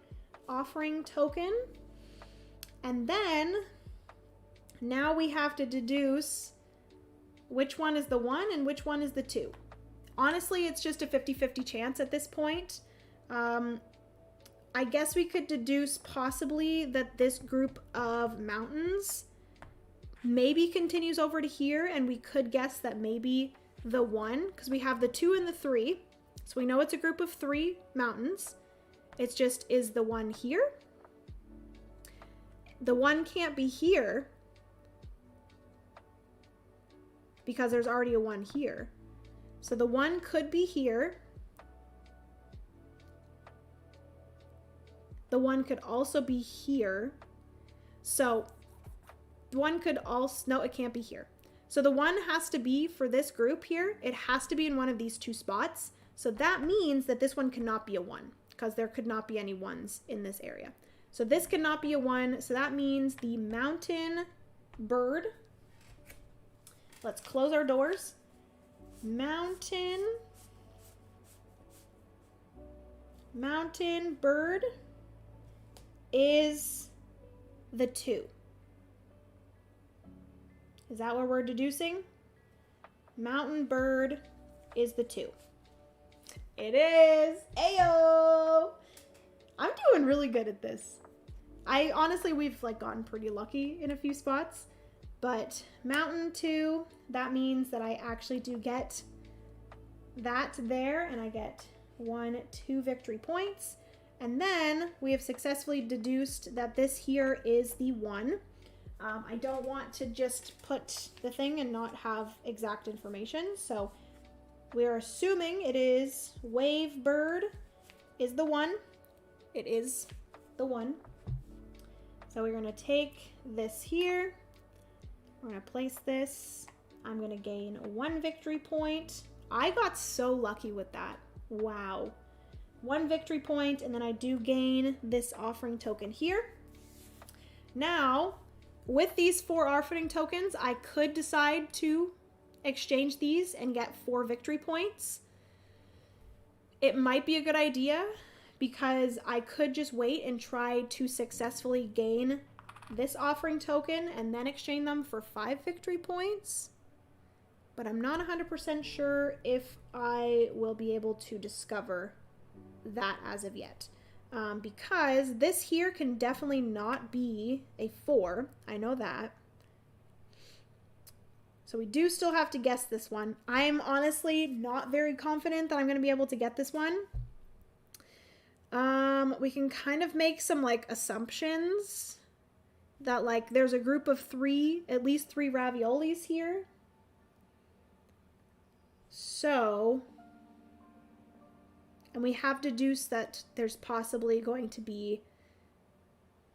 offering token. And then now we have to deduce which one is the 1 and which one is the 2. Honestly, it's just a 50-50 chance at this point. I guess we could deduce possibly that this group of mountains maybe continues over to here, and we could guess that maybe the 1, because we have the 2 and the 3. So we know it's a group of 3 mountains. It's just, is the 1 here? The 1 can't be here because there's already a 1 here. So the 1 could be here. The 1 could also be here. So the 1 could also, no, it can't be here. So the 1 has to be for this group here. It has to be in one of these 2 spots. So that means that this one cannot be a 1 because there could not be any 1s in this area. So this cannot be a 1. So that means the mountain bird. Let's close our doors. Mountain bird is the 2. Is that what we're deducing? Mountain bird is the 2. It is. Ayo! I'm doing really good at this. Honestly, we've like gotten pretty lucky in a few spots, but mountain 2, that means that I actually do get that there, and I get 2 victory points. And then we have successfully deduced that this here is the 1. I don't want to just put the thing and not have exact information, so we're assuming it is wave bird is the 1. It is the 1. So we're going to take this here. We're going to place this. I'm going to gain 1 victory point. I got so lucky with that. Wow. 1 victory point, and then I do gain this offering token here. Now, with these 4 offering tokens, I could decide to exchange these and get 4 victory points. It might be a good idea because I could just wait and try to successfully gain this offering token and then exchange them for 5 victory points. But I'm not 100% sure if I will be able to discover that as of yet. Because this here can definitely not be a 4. I know that. So we do still have to guess this one. I am honestly not very confident that I'm going to be able to get this one. We can kind of make some like assumptions that like there's a group of 3, at least 3 raviolis here. So, and we have deduced that there's possibly going to be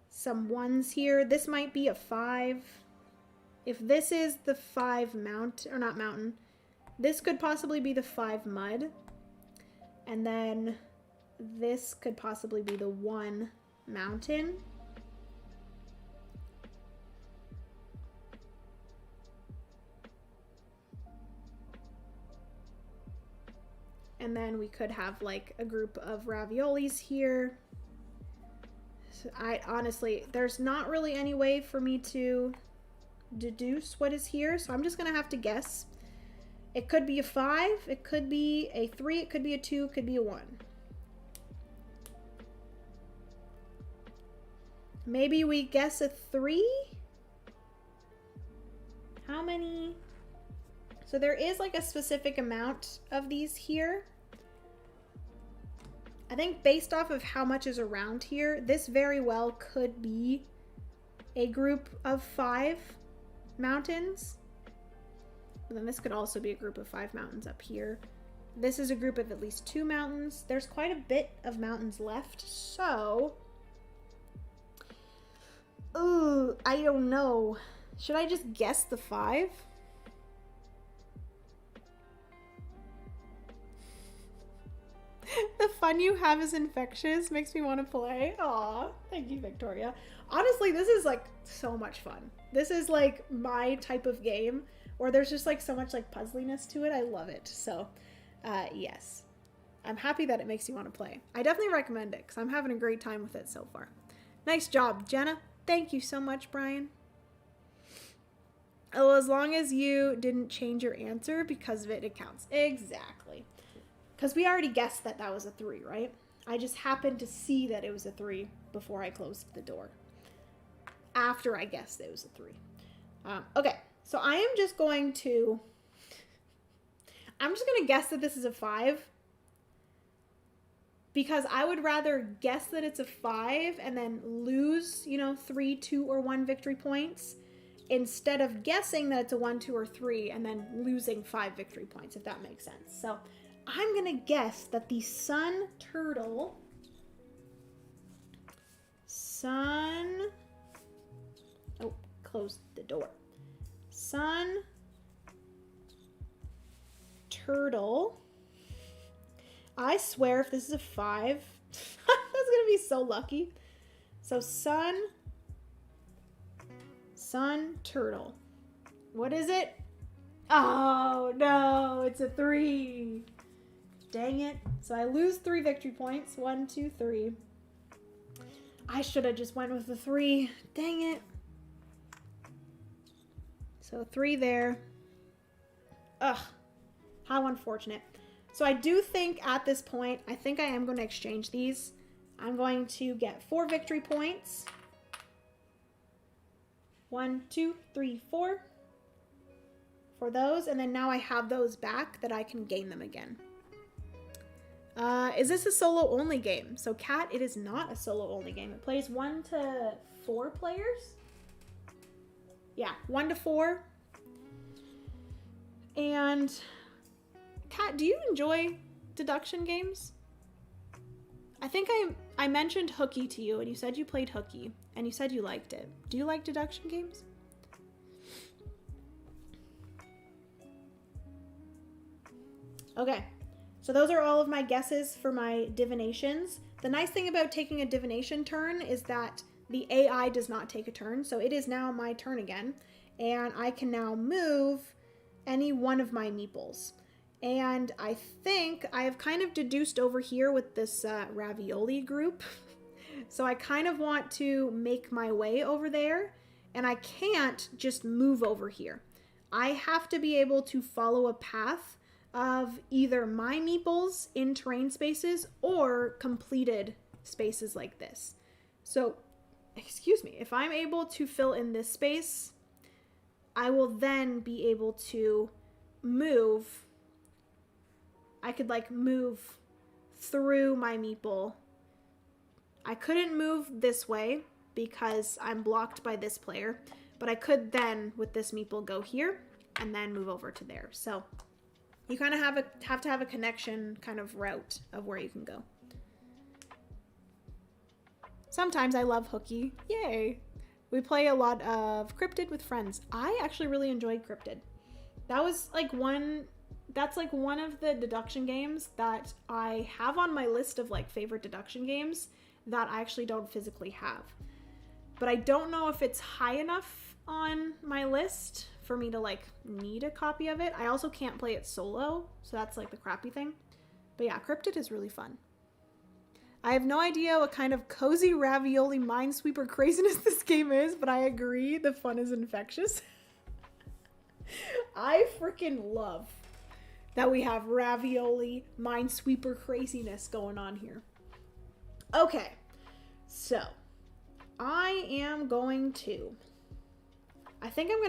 some 1s here. This might be a 5. If this is the 5 mountain, this could possibly be the 5 mud. And then this could possibly be the 1 mountain. And then we could have like a group of raviolis here. So honestly, there's not really any way for me to deduce what is here. So I'm just going to have to guess. It could be a 5. It could be a 3. It could be a 2. It could be a 1. Maybe we guess a 3. How many? So there is like a specific amount of these here. I think based off of how much is around here, this very well could be a group of 5 mountains. And then this could also be a group of 5 mountains up here. This is a group of at least 2 mountains. There's quite a bit of mountains left, so... Ooh, I don't know. Should I just guess the 5? The fun you have is infectious. Makes me want to play. Aw, thank you, Victoria. Honestly, this is like so much fun. This is like my type of game where there's just like so much like puzzliness to it. I love it. So, yes. I'm happy that it makes you want to play. I definitely recommend it because I'm having a great time with it so far. Nice job, Jenna. Thank you so much, Brian. Oh, as long as you didn't change your answer because of it, it counts. Exactly. Because we already guessed that that was a 3, right? I just happened to see that it was a 3 before I closed the door. After I guessed it was a 3. Okay, so I am just going to... I'm just going to guess that this is a 5. Because I would rather guess that it's a 5 and then lose, 3, 2, or 1 victory points instead of guessing that it's a 1, 2, or 3 and then losing 5 victory points, if that makes sense. So I'm going to guess that the sun turtle... Oh, close the door. Sun turtle I swear if this is a 5, that's going to be so lucky. So sun, turtle. What is it? Oh, no, it's a 3. Dang it. So I lose 3 victory points. 1, 2, 3. I should have just went with the 3. Dang it. So 3 there. Ugh. How unfortunate. So I do think at this point, I think I am going to exchange these. I'm going to get 4 victory points. 1, 2, 3, 4. For those. And then now I have those back that I can gain them again. Is this a solo only game? So Cat, it is not a solo only game. It plays 1 to 4 players. Yeah, 1 to 4. And Kat, do you enjoy deduction games? I think I mentioned hooky to you, and you said you played hooky, and you said you liked it. Do you like deduction games? Okay, so those are all of my guesses for my divinations. The nice thing about taking a divination turn is that the AI does not take a turn, so it is now my turn again, and I can now move any one of my meeples. And I think I have kind of deduced over here with this ravioli group. So I kind of want to make my way over there, and I can't just move over here. I have to be able to follow a path of either my meeples in terrain spaces or completed spaces like this. So, excuse me, if I'm able to fill in this space, I will then be able to move. I could like move through my meeple. I couldn't move this way because I'm blocked by this player, but I could then with this meeple go here and then move over to there. So you kind of have to have a connection kind of route of where you can go. Sometimes I love hooky. Yay. We play a lot of Cryptid with friends. I actually really enjoyed Cryptid. That was like that's like one of the deduction games that I have on my list of like favorite deduction games that I actually don't physically have. But I don't know if it's high enough on my list for me to like need a copy of it. I also can't play it solo, so that's like the crappy thing. But yeah, Cryptid is really fun. I have no idea what kind of cozy ravioli minesweeper craziness this game is, but I agree the fun is infectious. I freaking love that we have ravioli minesweeper craziness going on here. Okay, so I think I'm going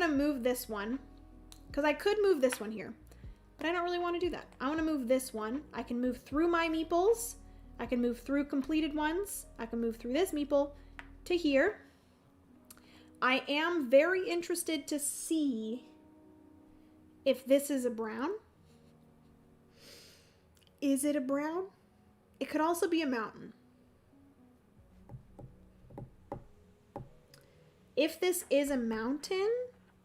to move this one, because I could move this one here, but I don't really want to do that. I want to move this one. I can move through my meeples. I can move through completed ones. I can move through this meeple to here. I am very interested to see if this is a brown. Is it a brown? It could also be a mountain. If this is a mountain,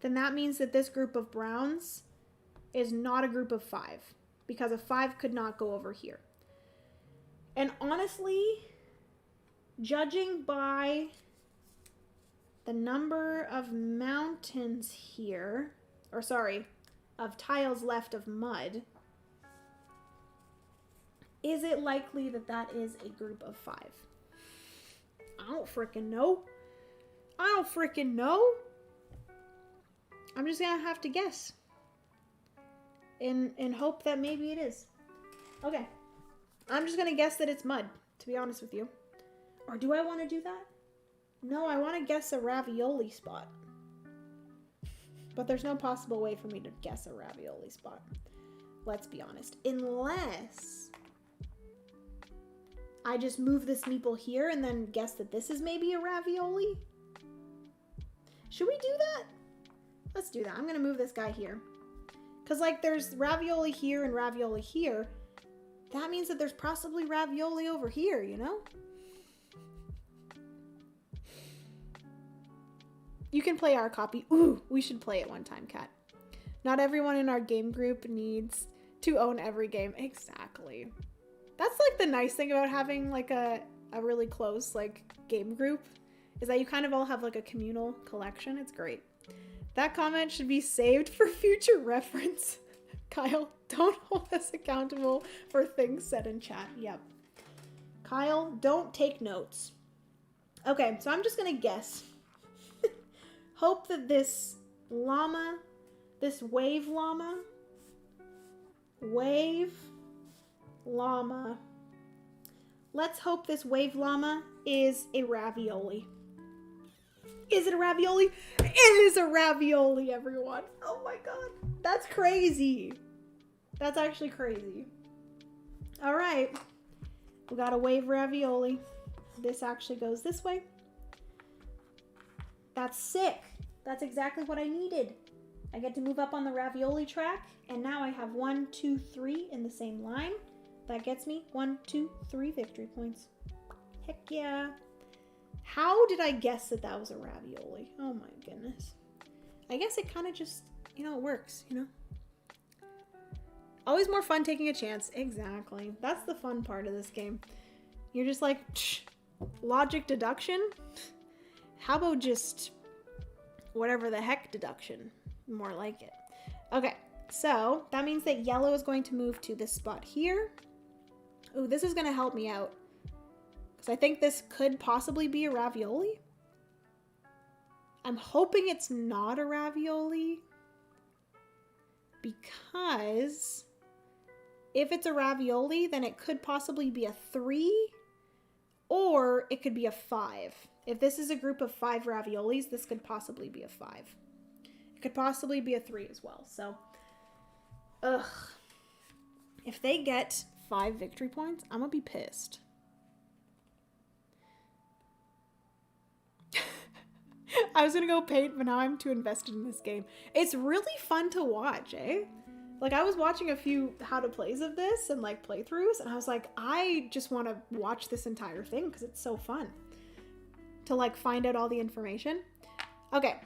then that means that this group of browns is not a group of 5, because a 5 could not go over here. And honestly, judging by the number of mountains here, or sorry, of tiles left of mud, is it likely that that is a group of 5? I don't freaking know. I don't freaking know. I'm just gonna have to guess. And hope that maybe it is. Okay. I'm just gonna guess that it's mud, to be honest with you. Or do I want to do that? No, I want to guess a ravioli spot. But there's no possible way for me to guess a ravioli spot. Let's be honest. Unless I just move this meeple here and then guess that this is maybe a ravioli. Should we do that? Let's do that. I'm going to move this guy here. Because, like, there's ravioli here and ravioli here. That means that there's possibly ravioli over here, you know? You can play our copy. Ooh, we should play it one time, Kat. Not everyone in our game group needs to own every game. Exactly. That's like the nice thing about having like a really close like game group, is that you kind of all have like a communal collection. It's great. That comment should be saved for future reference. Kyle, don't hold us accountable for things said in chat. Yep. Kyle, don't take notes. Okay, so I'm just gonna guess. Hope that this llama, this wave llama, let's hope this wave llama is a ravioli. Is it a ravioli? It is a ravioli, everyone. Oh my god. That's crazy. That's actually crazy. All right. We got a wave ravioli. This actually goes this way. That's sick. That's exactly what I needed. I get to move up on the ravioli track, and now I have 1, 2, 3 in the same line. That gets me 1, 2, 3 victory points. Heck yeah. How did I guess that that was a ravioli? Oh my goodness. I guess it kind of just, you know, it works, you know? Always more fun taking a chance. Exactly. That's the fun part of this game. You're just like, logic deduction? How about just whatever the heck deduction? More like it. Okay, so that means that yellow is going to move to this spot here. Ooh, this is going to help me out. Because I think this could possibly be a ravioli. I'm hoping it's not a ravioli. Because if it's a ravioli, then it could possibly be a 3. Or it could be a 5. If this is a group of 5 raviolis, this could possibly be a 5. It could possibly be a 3 as well. So, ugh. If they get 5 victory points, I'm gonna be pissed. I was gonna go paint, but now I'm too invested in this game. It's really fun to watch, eh? Like, I was watching a few how to plays of this and like playthroughs, and I was like, I just want to watch this entire thing because it's so fun to like find out all the information. Okay,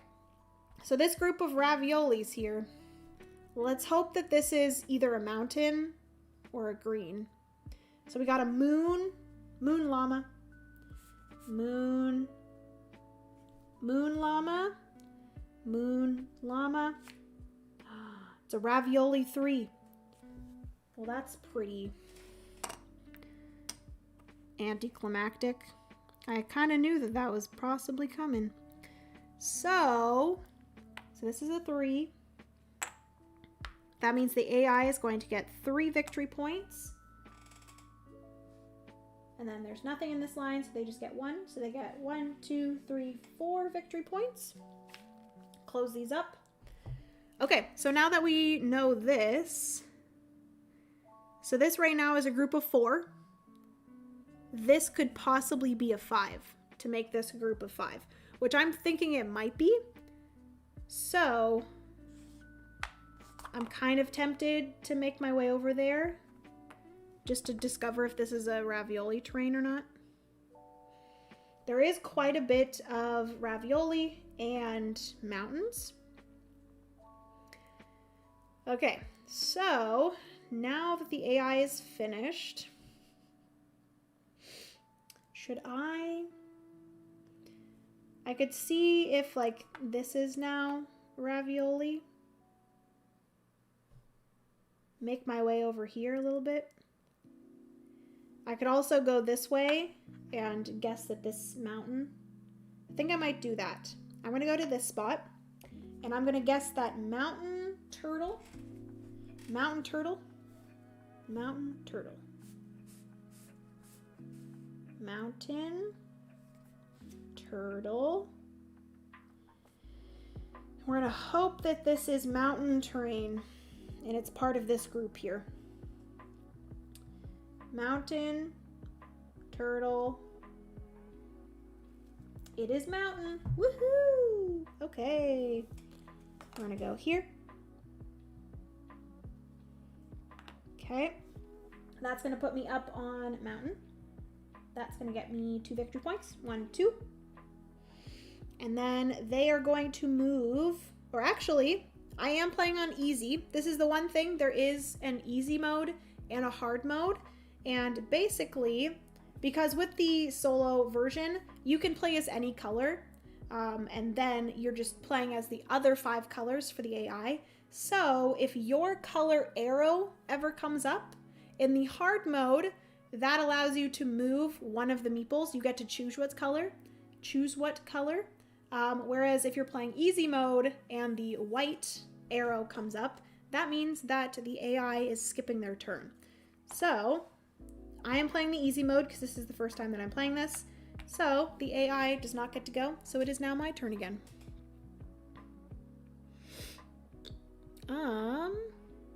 so this group of raviolis here, let's hope that this is either a mountain or a green. So we got a moon llama, moon llama. It's a ravioli 3. Well, that's pretty anticlimactic. I kind of knew that that was possibly coming. So this is a 3. That means the AI is going to get 3 victory points. And then there's nothing in this line, so they just get 1. So they get 1, 2, 3, 4 victory points. Close these up. Okay, so now that we know this, so this right now is a group of 4. This could possibly be a 5 to make this a group of 5, which I'm thinking it might be. So I'm kind of tempted to make my way over there just to discover if this is a ravioli terrain or not. There is quite a bit of ravioli and mountains. Okay, so now that the AI is finished, should I could see if like this is now ravioli. Make my way over here a little bit. I could also go this way and guess that this mountain. I think I might do that. I'm gonna go to this spot and I'm gonna guess that mountain turtle. Mountain turtle. Mountain turtle. Mountain turtle. We're gonna hope that this is mountain terrain and it's part of this group here. Mountain turtle. It is mountain. Woohoo! Okay. We're gonna go here. Okay. That's gonna put me up on mountain. That's gonna get me 2 victory points. 1, 2. And then they are going to move, or actually, I am playing on easy. This is the one thing, there is an easy mode and a hard mode. And basically, because with the solo version, you can play as any color, and then you're just playing as the other 5 colors for the AI. So if your color arrow ever comes up in the hard mode, that allows you to move one of the meeples. You get to choose what color. Whereas if you're playing easy mode and the white arrow comes up, that means that the AI is skipping their turn. So I am playing the easy mode because this is the first time that I'm playing this. So the AI does not get to go. So it is now my turn again.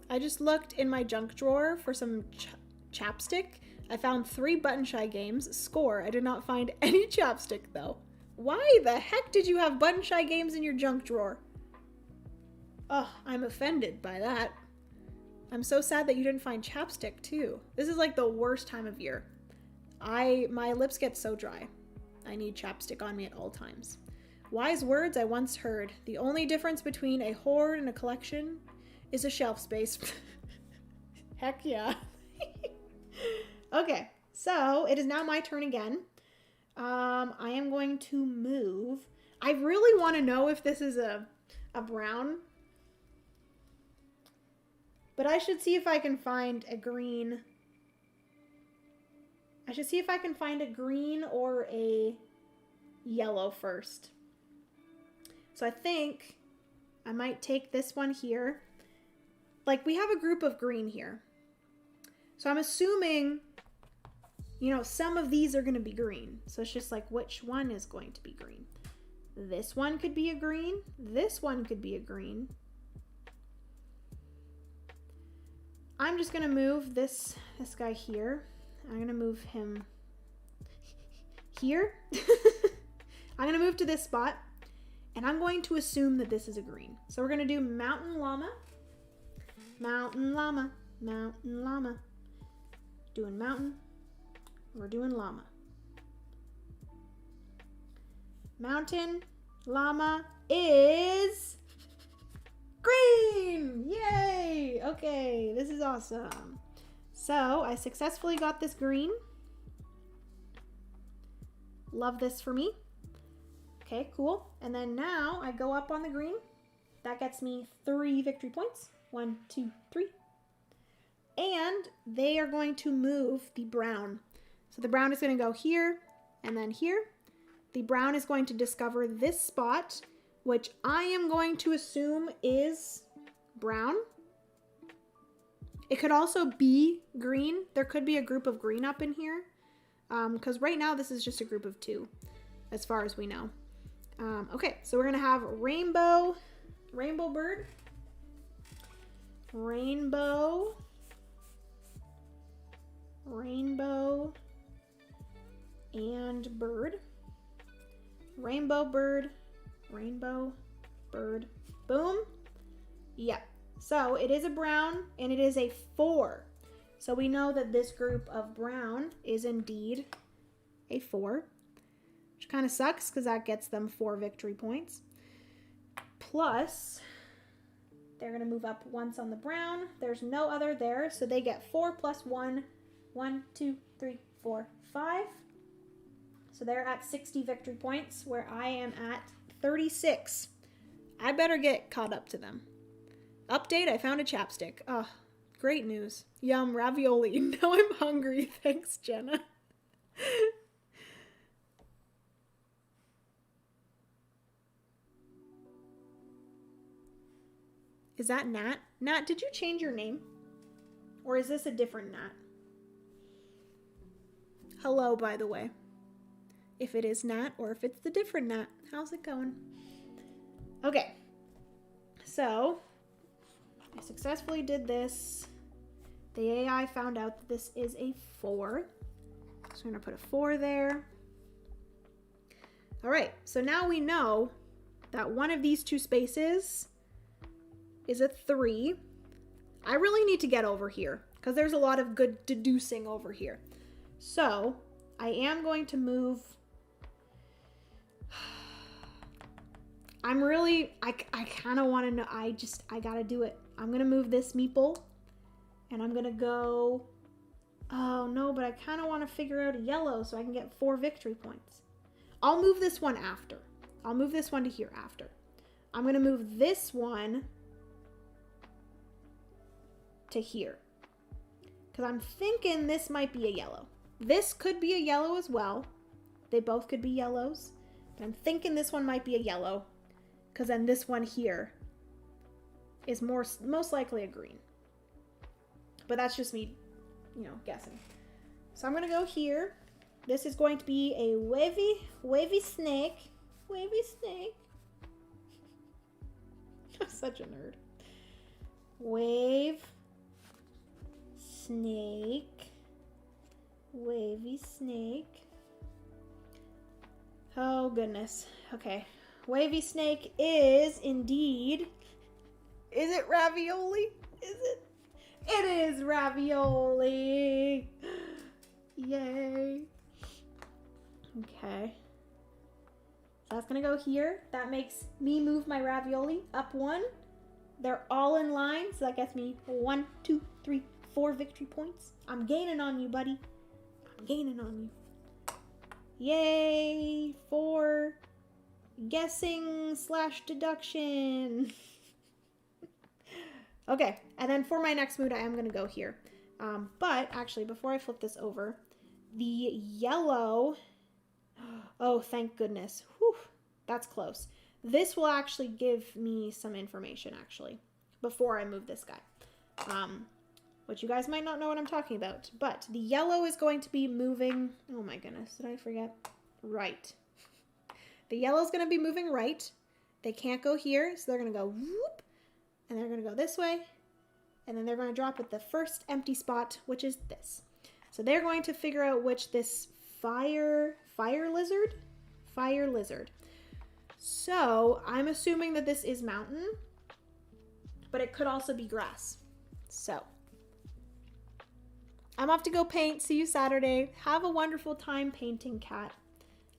I just looked in my junk drawer for some chapstick. I found 3 Button Shy games. Score. I did not find any chapstick though. Why the heck did you have Button Shy games in your junk drawer? Oh, I'm offended by that. I'm so sad that you didn't find chapstick too. This is like the worst time of year. My lips get so dry. I need chapstick on me at all times. Wise words I once heard. The only difference between a hoard and a collection is a shelf space. Heck yeah. Okay, so it is now my turn again. I am going to move. I really want to know if this is a brown. But I should see if I can find a green. I should see if I can find a green or a yellow first. So I think I might take this one here. Like, we have a group of green here. So I'm assuming, you know, some of these are going to be green. So it's just like, which one is going to be green? This one could be a green. This one could be a green. I'm just going to move this guy here. I'm going to move him here. I'm going to move to this spot. And I'm going to assume that this is a green. So we're going to do mountain llama. Mountain llama. Mountain llama. Doing mountain. We're doing llama. Mountain llama is green! Yay! Okay, this is awesome. So I successfully got this green. Love this for me. Okay, cool. And then now I go up on the green. That gets me 3 victory points. 1, 2, 3. And they are going to move the brown. So the brown is going to go here and then here. The brown is going to discover this spot, which I am going to assume is brown. It could also be green. There could be a group of green up in here. Because right now this is just a group of 2, as far as we know. Okay, so we're going to have rainbow bird. Rainbow and bird. Rainbow bird. Boom. Yep. So it is a brown and it is a 4. So we know that this group of brown is indeed a 4, which kind of sucks because that gets them 4 victory points. Plus, they're going to move up once on the brown. There's no other there, so they get 4 plus 1. 1, 2, 3, 4, 5. So they're at 60 victory points, where I am at 36. I better get caught up to them. Update, I found a chapstick. Oh, great news. Yum, ravioli. Now I'm hungry. Thanks, Jenna. Is that Nat? Nat, did you change your name? Or is this a different Nat? Hello, by the way. If it is Nat or if it's the different Nat. How's it going? Okay. So, I successfully did this. The AI found out that this is a 4. So I'm going to put a 4 there. All right. So now we know that one of these 2 spaces is a 3. I really need to get over here because there's a lot of good deducing over here. So I am going to move. I kind of want to know. I got to do it. I'm going to move this meeple and I'm going to go Oh no, but I kind of want to figure out a yellow so I can get 4 victory points. I'll move this one after. I'll move this one to here after. I'm going to move this one to here. Because I'm thinking this might be a yellow. This could be a yellow as well. They both could be yellows. But I'm thinking this one might be a yellow. Because then this one here is most likely a green. But that's just me, you know, guessing. So I'm going to go here. This is going to be a wavy snake. Wavy snake. I'm such a nerd. Wave snake. Wavy snake. Oh goodness. Okay. Wavy snake is indeed. Is it ravioli? Is it? It is ravioli. Yay. Okay. So that's gonna go here. That makes me move my ravioli up 1. They're all in line, so that gets me 1, 2, 3, 4 victory points. I'm gaining on you, buddy. I'm gaining on you. Yay for guessing / deduction. Okay, and then for my next mood, I am gonna go here. But actually, before I flip this over, the yellow, oh, thank goodness. Whew, that's close. This will actually give me some information, actually, before I move this guy. Which you guys might not know what I'm talking about. But the yellow is going to be moving, oh my goodness, did I forget? Right. The yellow is going to be moving right. They can't go here, so they're going to go whoop, and they're going to go this way, and then they're going to drop at the first empty spot, which is this. So they're going to figure out which this fire lizard. So I'm assuming that this is mountain, but it could also be grass. So I'm off to go paint. See you Saturday. Have a wonderful time painting, Kat.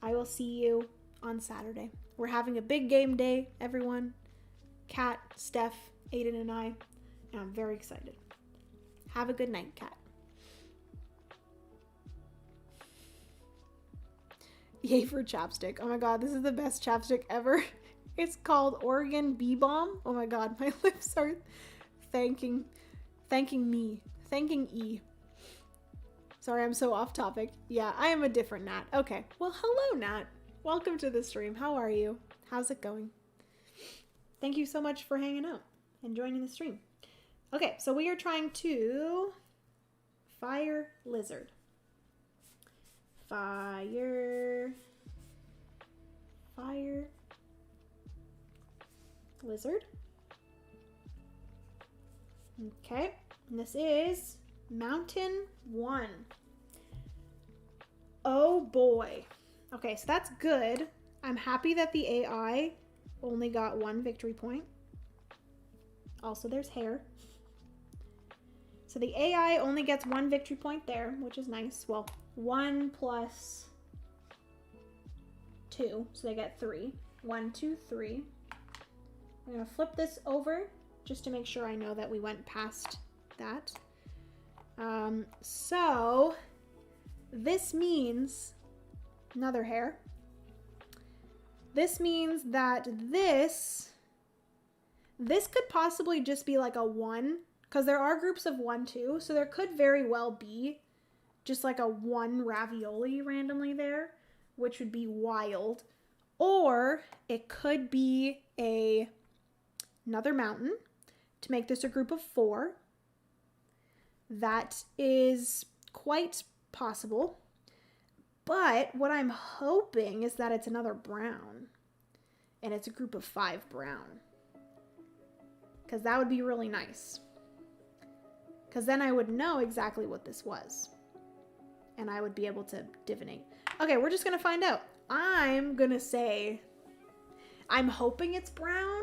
I will see you on Saturday. We're having a big game day, everyone. Kat, Steph, Aiden, and I. And I'm very excited. Have a good night, Kat. Yay for chapstick. Oh my god, this is the best chapstick ever. It's called Oregon Bee Balm. Oh my god, my lips are thanking me. Thanking E. Sorry, I'm so off topic. Yeah, I am a different Nat. Okay. Well, hello, Nat. Welcome to the stream. How are you? How's it going? Thank you so much for hanging out and joining the stream. Okay, so we are trying to fire lizard. Fire lizard. Okay, and this is Mountain 1. Oh boy. Okay, so that's good. I'm happy that the AI only got 1 victory point. Also, there's hair. So the AI only gets 1 victory point there, which is nice. Well, 1 plus 2, so they get 3. 1, 2, 3. I'm gonna flip this over just to make sure I know that we went past that. So this means another hair. This means that this could possibly just be like a 1, because there are groups of 1 too, so there could very well be just like a 1 ravioli randomly there, which would be wild. Or it could be another mountain to make this a group of 4. That is quite possible. But what I'm hoping is that it's another brown. And it's a group of 5 brown. Because that would be really nice. Because then I would know exactly what this was. And I would be able to divinate. Okay, we're just going to find out. I'm going to say, I'm hoping it's brown.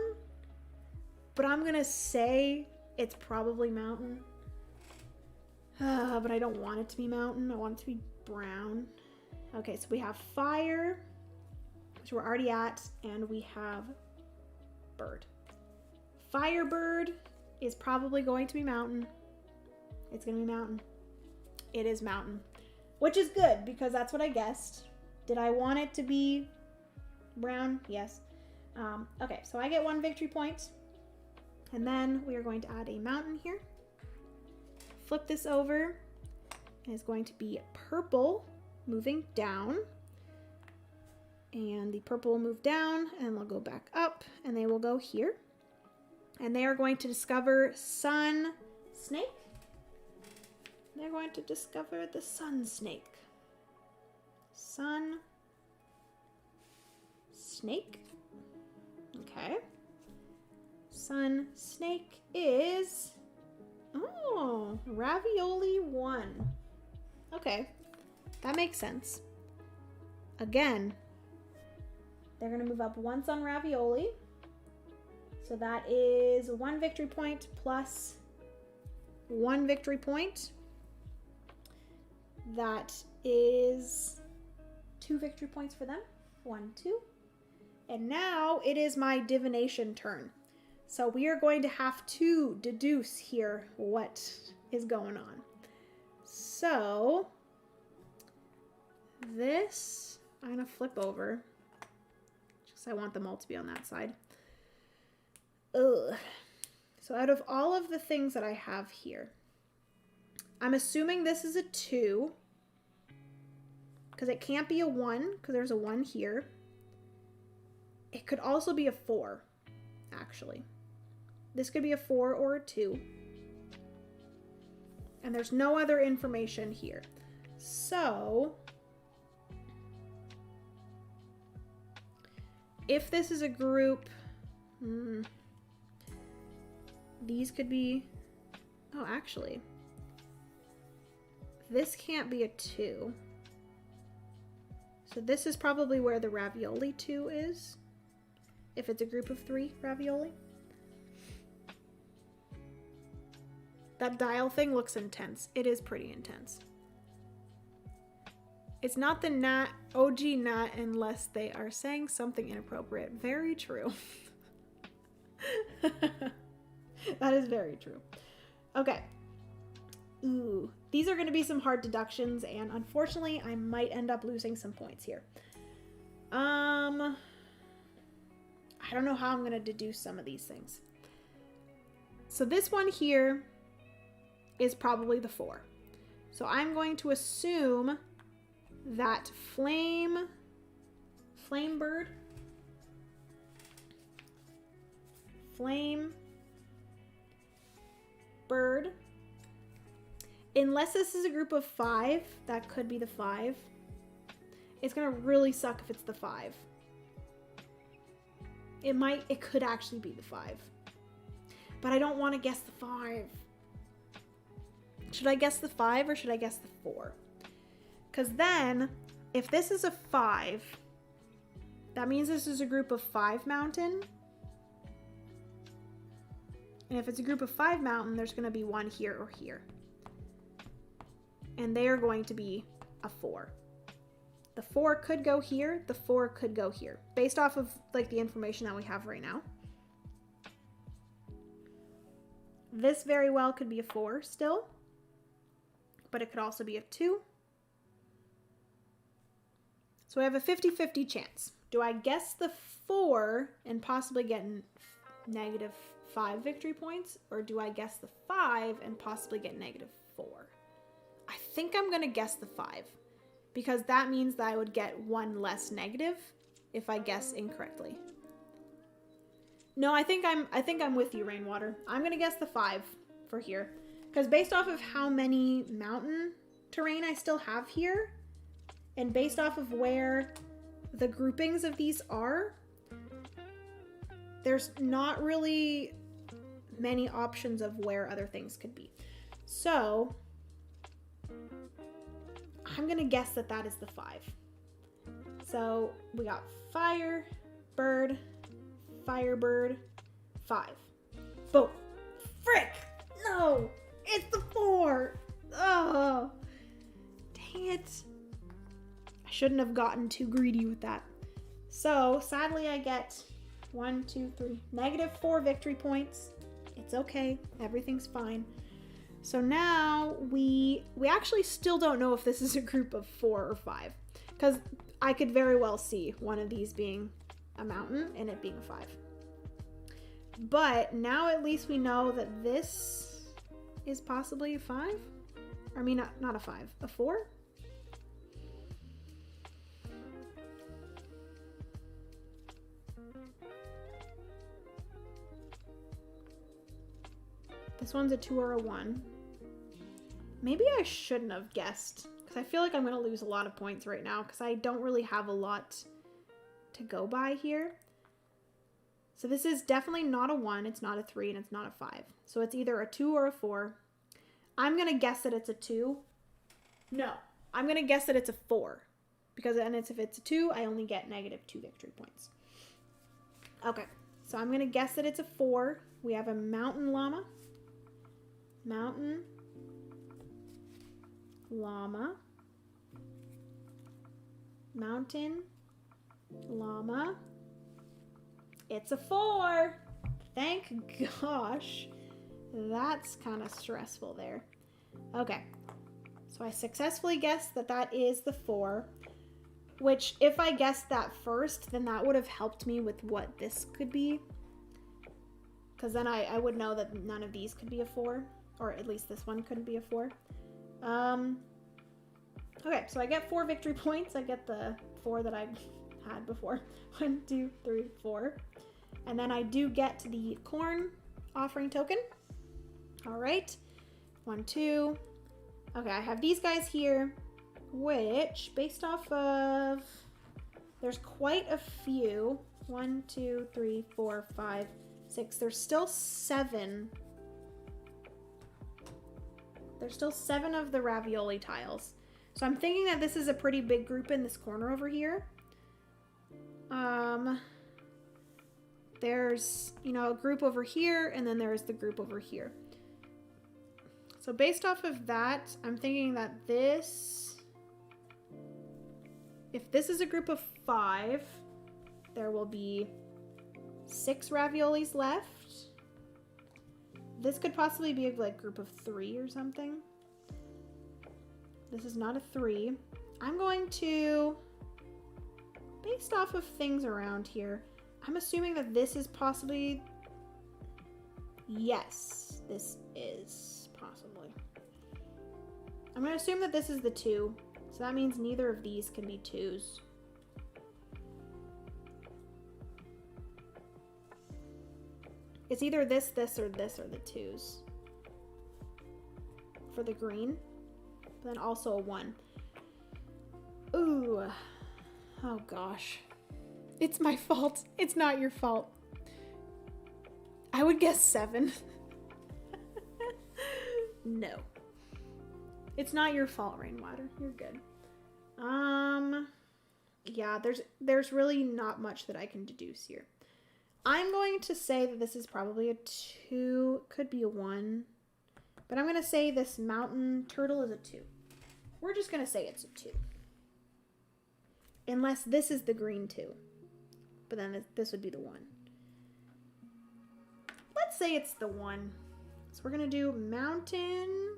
But I'm going to say it's probably mountain. But I don't want it to be mountain. I want it to be brown. Okay, so we have fire, which we're already at, and we have bird. Firebird is probably going to be mountain. It's going to be mountain. It is mountain, which is good because that's what I guessed. Did I want it to be brown? Yes. Okay, so I get 1 victory point. And then we are going to add a mountain here. Flip this over. And it's going to be purple moving down. And the purple will move down and they'll go back up and they will go here. And they are going to discover sun snake. They're going to discover the sun snake. Sun snake. Okay. Sun snake is, oh, ravioli 1. Okay, that makes sense. Again, they're going to move up once on ravioli. So that is 1 victory point plus 1 victory point. That is 2 victory points for them. 1, 2. And now it is my divination turn. So we are going to have to deduce here what is going on. So this, I'm going to flip over. Just I want them all to be on that side. Ugh. So out of all of the things that I have here, I'm assuming this is a 2. Because it can't be a 1, because there's a 1 here. It could also be a 4, actually. This could be a 4 or a 2. And there's no other information here. So, if this is a group, these could be, oh, actually, this can't be a 2. So this is probably where the ravioli 2 is. If it's a group of 3 ravioli. That dial thing looks intense. It is pretty intense. It's not the nat, OG nat, unless they are saying something inappropriate. Very true. That is very true. Okay. Ooh, these are going to be some hard deductions, and unfortunately, I might end up losing some points here. I don't know how I'm going to deduce some of these things. So this one here is probably the 4. So I'm going to assume that flame bird, unless this is a group of 5, that could be the 5. It's going to really suck if it's the 5. It could actually be the 5. But I don't want to guess the 5. Should I guess the 5 or should I guess the 4? Because then, if this is a 5, that means this is a group of 5 mountain. And if it's a group of 5 mountain, there's going to be 1 here or here. And they are going to be a 4. The 4 could go here. The 4 could go here. Based off of like the information that we have right now. This very well could be a 4 still. But it could also be a 2. So I have a 50-50 chance. Do I guess the 4 and possibly get -5 victory points? Or do I guess the 5 and possibly get -4? I think I'm going to guess the 5. Because that means that I would get 1 less negative if I guess incorrectly. No, I think I'm with you, Rainwater. I'm going to guess the 5 for here. Because based off of how many mountain terrain I still have here, and based off of where the groupings of these are, there's not really many options of where other things could be. So I'm going to guess that that is the 5. So we got Firebird, 5. Boom. Frick! No! It's the 4! Oh! Dang it. I shouldn't have gotten too greedy with that. So, sadly I get 1, 2, 3, -4 victory points. It's okay. Everything's fine. So now we actually still don't know if this is a group of 4 or 5, because I could very well see one of these being a mountain and it being a 5. But now at least we know that this is possibly a 5. I mean, not a 5, a 4. This one's a 2 or a 1. Maybe I shouldn't have guessed, because I feel like I'm going to lose a lot of points right now, because I don't really have a lot to go by here. So this is definitely not a 1, it's not a 3, and it's not a 5. So it's either a 2 or a 4. I'm going to guess that it's a 2. No, I'm going to guess that it's a 4. Because if it's a 2, I only get -2 victory points. Okay, so I'm going to guess that it's a 4. We have a mountain llama. Mountain llama. Mountain llama. It's a 4. Thank gosh. That's kind of stressful there. Okay. So I successfully guessed that that is the 4. Which, if I guessed that first, then that would have helped me with what this could be. Because then I would know that none of these could be a 4. Or at least this one couldn't be a 4. Okay, so I get 4 victory points. I get the 4 that I had before. 1, 2, 3, 4. And then I do get the corn offering token. All right. 1, 2. Okay, I have these guys here, which, based off of... There's quite a few. 1, 2, 3, 4, 5, 6. There's still 7. There's still 7 of the ravioli tiles. So I'm thinking that this is a pretty big group in this corner over here. There's, a group over here, and then there's the group over here. So based off of that, I'm thinking that if this is a group of 5, there will be 6 raviolis left. This could possibly be a group of 3 or something. This is not a 3. I'm going to, based off of things around here, I'm assuming that this is possibly, yes, this is possibly. I'm going to assume that this is the 2. So that means neither of these can be 2s. It's either this, or this are the 2s. For the green. But then also a 1. Ooh. Oh gosh. It's my fault. It's not your fault. I would guess 7. No. It's not your fault, Rainwater. You're good. Yeah, there's really not much that I can deduce here. I'm going to say that this is probably a 2. Could be a 1. But I'm going to say this mountain turtle is a 2. We're just going to say it's a 2. Unless this is the green 2. But then this would be the 1. Let's say it's the 1. So we're going to do mountain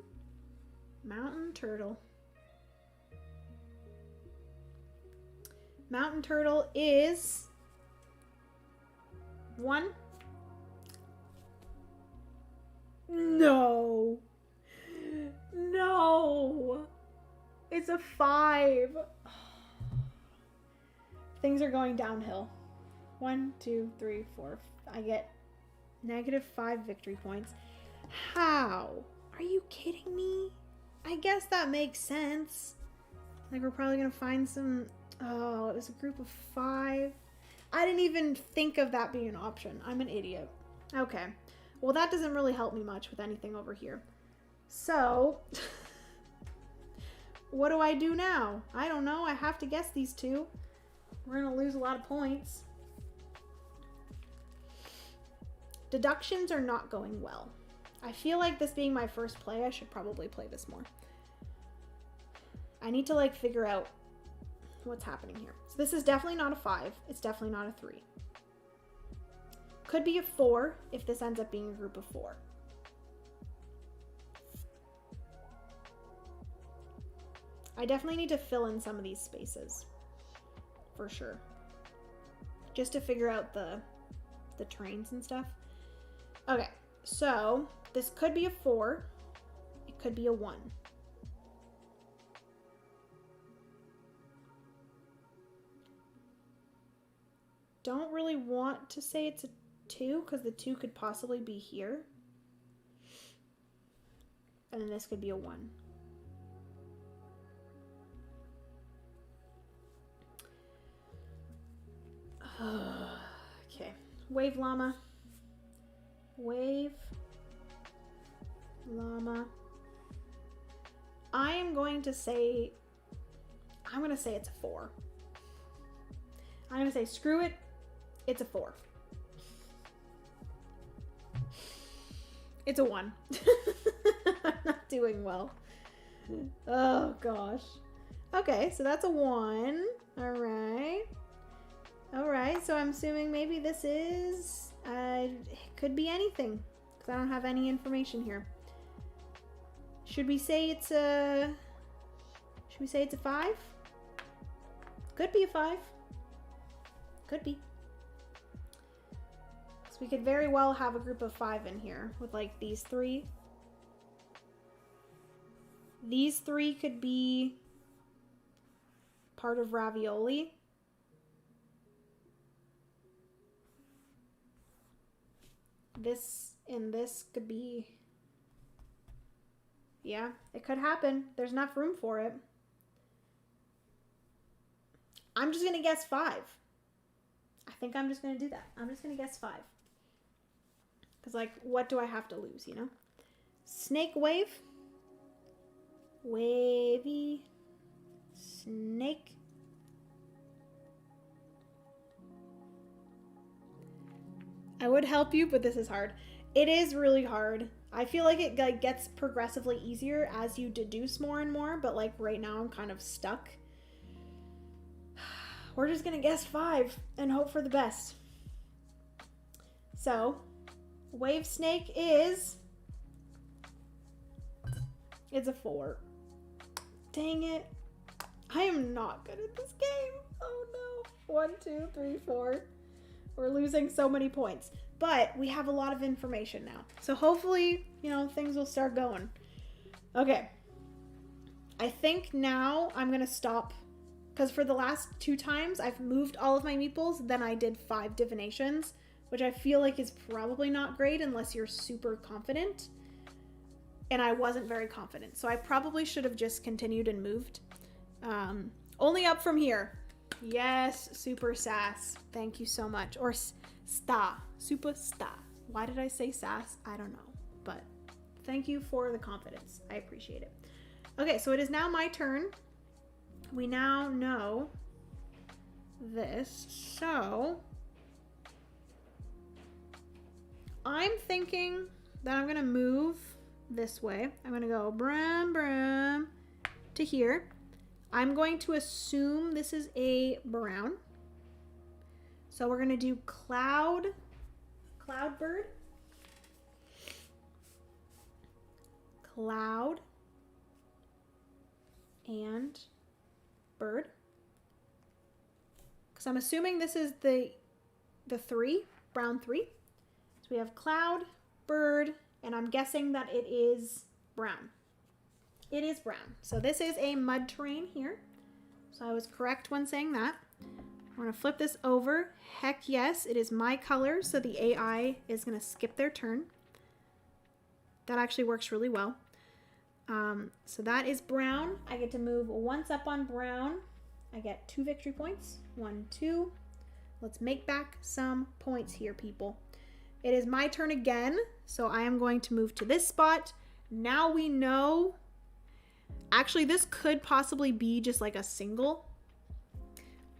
turtle. Mountain turtle is 1. No. No. It's a 5. Things are going downhill. 1, 2, 3, 4. I get -5 victory points. How? Are you kidding me? I guess that makes sense. Like, we're probably gonna find some... Oh, it was a group of 5. I didn't even think of that being an option. I'm an idiot. Okay. Well, that doesn't really help me much with anything over here. So... what do I do now? I don't know. I have to guess these 2. We're gonna lose a lot of points. Deductions are not going well. I feel like this being my first play, I should probably play this more. I need to figure out what's happening here. So this is definitely not a 5. It's definitely not a 3. Could be a 4 if this ends up being a group of 4. I definitely need to fill in some of these spaces. For sure. Just to figure out the trains and stuff. Okay, so this could be a 4. It could be a 1. Don't really want to say it's a 2 because the 2 could possibly be here. And then this could be a 1. Okay. Wave llama. Wave llama. I'm going to say it's a 4. I'm going to say screw it. It's a 4. It's a 1. I'm not doing well. Oh gosh. Okay, so that's a 1. All right. All right, so I'm assuming maybe this is, it could be anything because I don't have any information here. Should we say it's a 5? Could be a 5. Could be. So we could very well have a group of 5 in here with like these 3. These 3 could be part of ravioli. This and this could be, yeah, it could happen. There's enough room for it. I'm just going to guess 5. I think I'm just going to do that. I'm just going to guess 5. Because, like, what do I have to lose, you know? Snake wave. Wavy. Snake. I would help you, but this is hard. It is really hard. I feel like it like gets progressively easier as you deduce more and more, but like right now I'm kind of stuck. We're just gonna guess 5 and hope for the best. So, wave snake is... It's a 4. Dang it. I am not good at this game. Oh no. 1, 2, 3, 4. We're losing so many points. But we have a lot of information now. So hopefully, you know, things will start going. Okay. I think now I'm going to stop. Because for the last 2 times, I've moved all of my meeples. Then I did 5 divinations. Which I feel like is probably not great unless you're super confident. And I wasn't very confident. So I probably should have just continued and moved. Only up from here. Yes, super sass. Thank you so much. Or sta. Super sta. Why did I say sass? I don't know. But thank you for the confidence. I appreciate it. Okay, so it is now my turn. We now know this. So I'm thinking that I'm going to move this way. I'm going to go brum brum to here. I'm going to assume this is a brown. So we're going to do cloud bird, cloud, and bird. Because I'm assuming this is the 3, brown 3. So we have cloud, bird, and I'm guessing that it is brown. It is brown. So this is a mud terrain here. So I was correct when saying that. I'm going to flip this over. Heck yes, it is my color. So the AI is going to skip their turn. That actually works really well. So that is brown. I get to move once up on brown. I get 2 victory points. 1, 2. Let's make back some points here, people. It is my turn again. So I am going to move to this spot. Now we know... Actually, this could possibly be just like a single,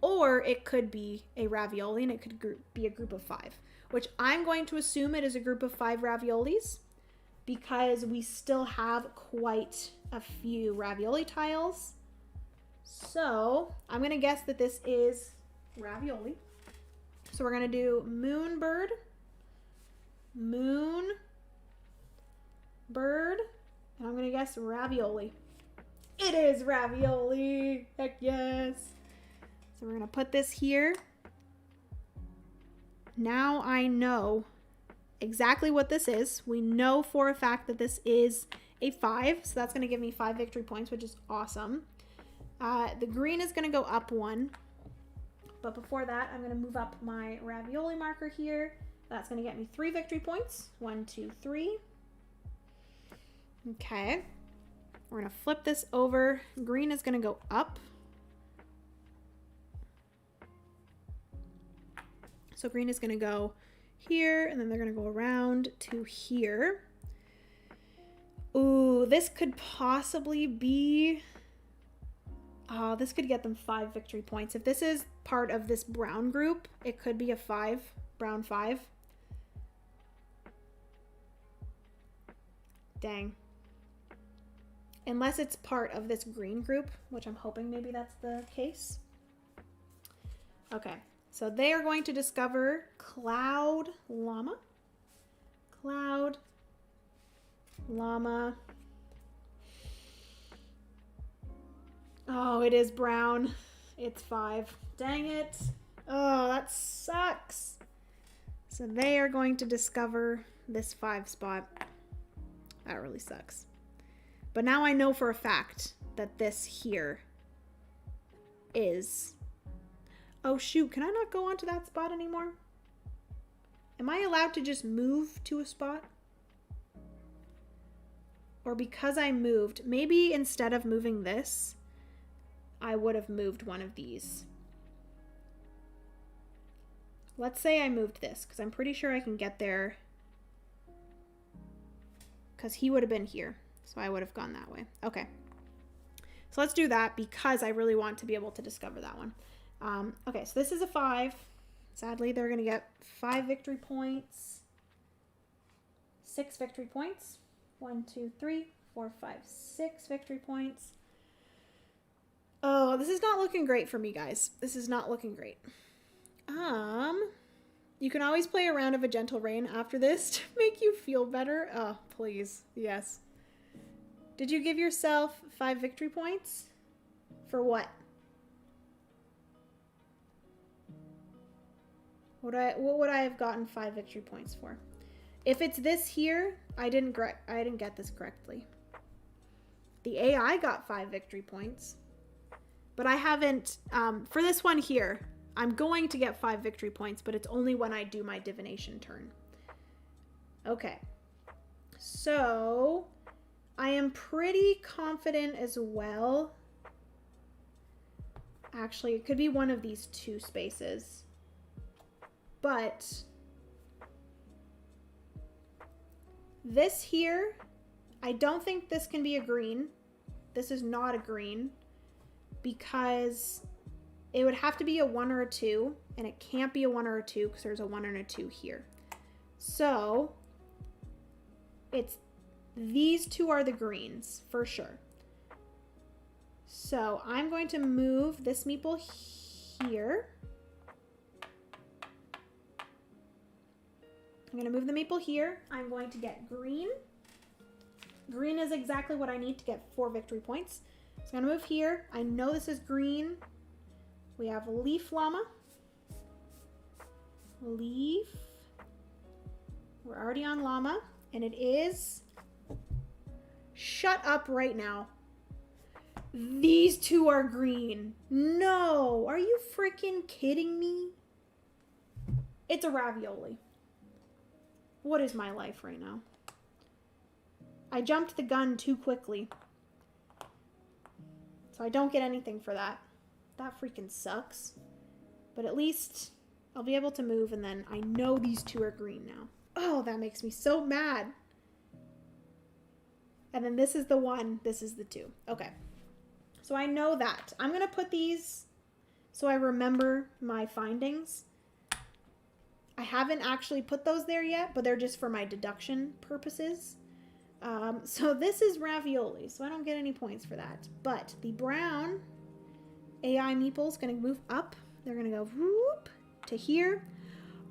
or it could be a ravioli and it could be a group of 5, which I'm going to assume it is a group of 5 raviolis because we still have quite a few ravioli tiles. So I'm going to guess that this is ravioli. So we're going to do moon bird, and I'm going to guess ravioli. It is ravioli. Heck yes. So we're going to put this here. Now I know exactly what this is. We know for a fact that this is a 5. So that's going to give me 5 victory points, which is awesome. The green is going to go up 1. But before that, I'm going to move up my ravioli marker here. That's going to get me 3 victory points. 1, 2, 3. Okay. We're going to flip this over. Green is going to go up. So green is going to go here, and then they're going to go around to here. Ooh, this could possibly be... Oh, this could get them 5 victory points. If this is part of this brown group, it could be a 5, brown 5. Dang. Unless it's part of this green group, which I'm hoping maybe that's the case. Okay, so they are going to discover Cloud Llama. Cloud Llama. Oh, it is brown. It's 5. Dang it. Oh, that sucks. So they are going to discover this 5 spot. That really sucks. But now I know for a fact that this here is... Oh, shoot. Can I not go onto that spot anymore? Am I allowed to just move to a spot? Or because I moved, maybe instead of moving this, I would have moved one of these. Let's say I moved this, because I'm pretty sure I can get there. Because he would have been here. So I would have gone that way. Okay. So let's do that because I really want to be able to discover that one. Okay, so this is a 5. Sadly, they're going to get 5 victory points. 6 victory points. 1, 2, 3, 4, 5, 6 victory points. Oh, this is not looking great for me, guys. This is not looking great. You can always play a round of a gentle rain after this to make you feel better. Oh, please. Yes. Did you give yourself 5 victory points? For what? What would I have gotten 5 victory points for? If it's this here, I didn't get this correctly. The AI got 5 victory points. But I haven't, for this one here, I'm going to get 5 victory points, but it's only when I do my divination turn. Okay. So, I am pretty confident as well. Actually, it could be one of these 2 spaces. But this here, I don't think this can be a green. This is not a green because it would have to be a 1 or a 2, and it can't be a 1 or a 2 because there's a 1 and a 2 here. So it's these 2 are the greens for sure. So I'm going to move this meeple here. I'm going to move the meeple here. I'm going to get green. Green is exactly what I need to get 4 victory points. So I'm going to move here. I know this is green. We have leaf llama. Leaf. We're already on llama. And it is... Shut up right now. These 2 are green. No. Are you freaking kidding me? It's a ravioli. What is my life right now? I jumped the gun too quickly. So I don't get anything for that. That freaking sucks. But at least I'll be able to move, and then I know these 2 are green now. Oh, that makes me so mad. And then this is the 1, this is the 2. Okay. So I know that. I'm going to put these so I remember my findings. I haven't actually put those there yet, but they're just for my deduction purposes. So this is ravioli, so I don't get any points for that. But the brown AI meeple is going to move up. They're going to go whoop to here.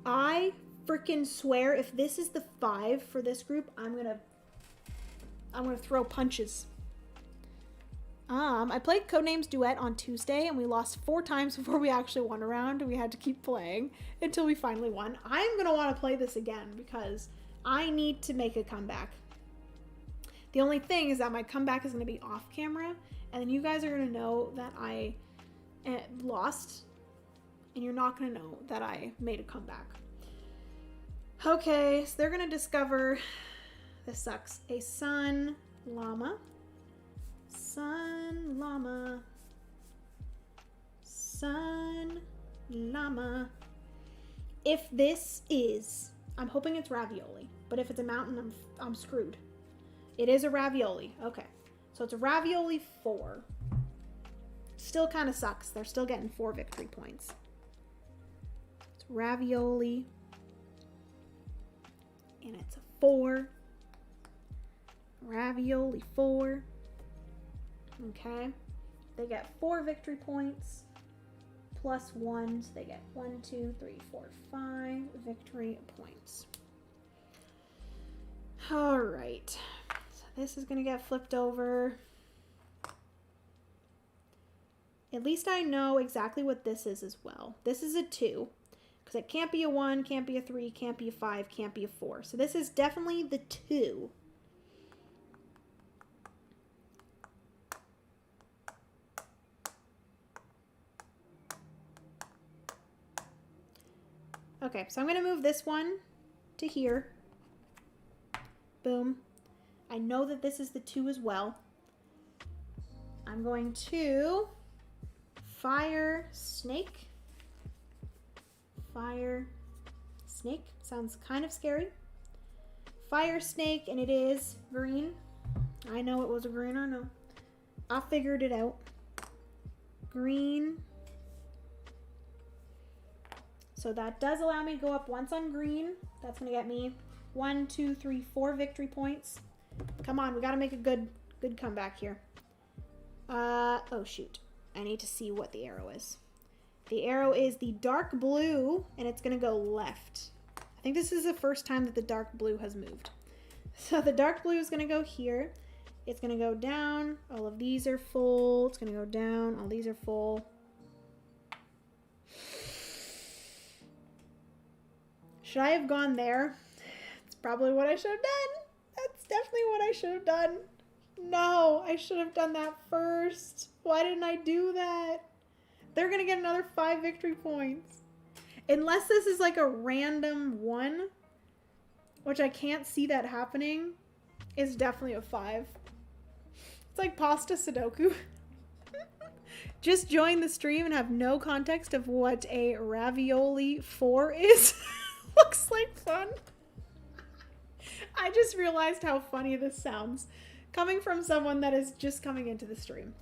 I freaking swear if this is the 5 for this group, I'm going to throw punches. I played Codenames Duet on Tuesday, and we lost 4 times before we actually won a round. We had to keep playing until we finally won. I'm going to want to play this again because I need to make a comeback. The only thing is that my comeback is going to be off camera, and then you guys are going to know that I lost, and you're not going to know that I made a comeback. Okay, so they're going to discover, this sucks, a sun llama. Sun llama. Sun llama. If this is, I'm hoping it's ravioli, but if it's a mountain, I'm screwed. It is a ravioli. Okay. So it's a ravioli 4. Still kind of sucks. They're still getting 4 victory points. It's ravioli. And it's a 4. Ravioli 4. Okay. They get 4 victory points. Plus 1. So they get 1, 2, 3, 4, 5 victory points. Alright. So this is going to get flipped over. At least I know exactly what this is as well. This is a 2. Because it can't be a 1, can't be a 3, can't be a 5, can't be a 4. So this is definitely the 2. Okay, so I'm going to move this one to here. Boom. I know that this is the 2 as well. I'm going to fire snake. Fire snake. Sounds kind of scary. Fire snake, and it is green. I know it was a green or no. I figured it out. Green. So that does allow me to go up once on green. That's going to get me 1, 2, 3, 4 victory points. Come on, we got to make a good comeback here. Oh shoot. I need to see what the arrow is. The arrow is the dark blue, and it's going to go left. I think this is the first time that the dark blue has moved. So the dark blue is going to go here. It's going to go down. All of these are full. It's going to go down. All these are full. Should I have gone there? It's probably what I should have done. That's definitely what I should have done. No, I should have done that first. Why didn't I do that? They're going to get another 5 victory points. Unless this is like a random 1, which I can't see that happening, it's definitely a 5. It's like pasta Sudoku. Just join the stream and have no context of what a ravioli 4 is. Looks like fun. I just realized how funny this sounds coming from someone that is just coming into the stream.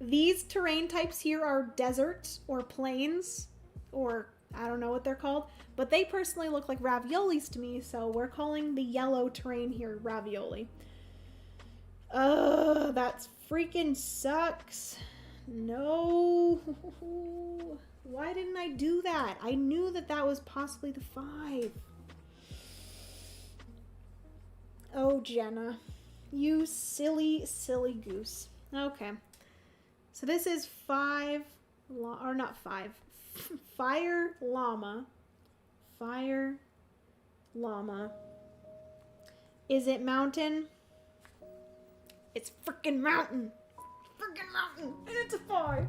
These terrain types here are desert or plains, or I don't know what they're called, but they personally look like raviolis to me, so we're calling the yellow terrain here ravioli. That freaking sucks. No. Why didn't I do that? I knew that that was possibly the 5. Oh, Jenna. You silly, silly goose. Okay. So this is 5, or not 5. Fire llama. Fire llama. Is it mountain? It's freaking mountain. Freaking mountain. And it's a 5.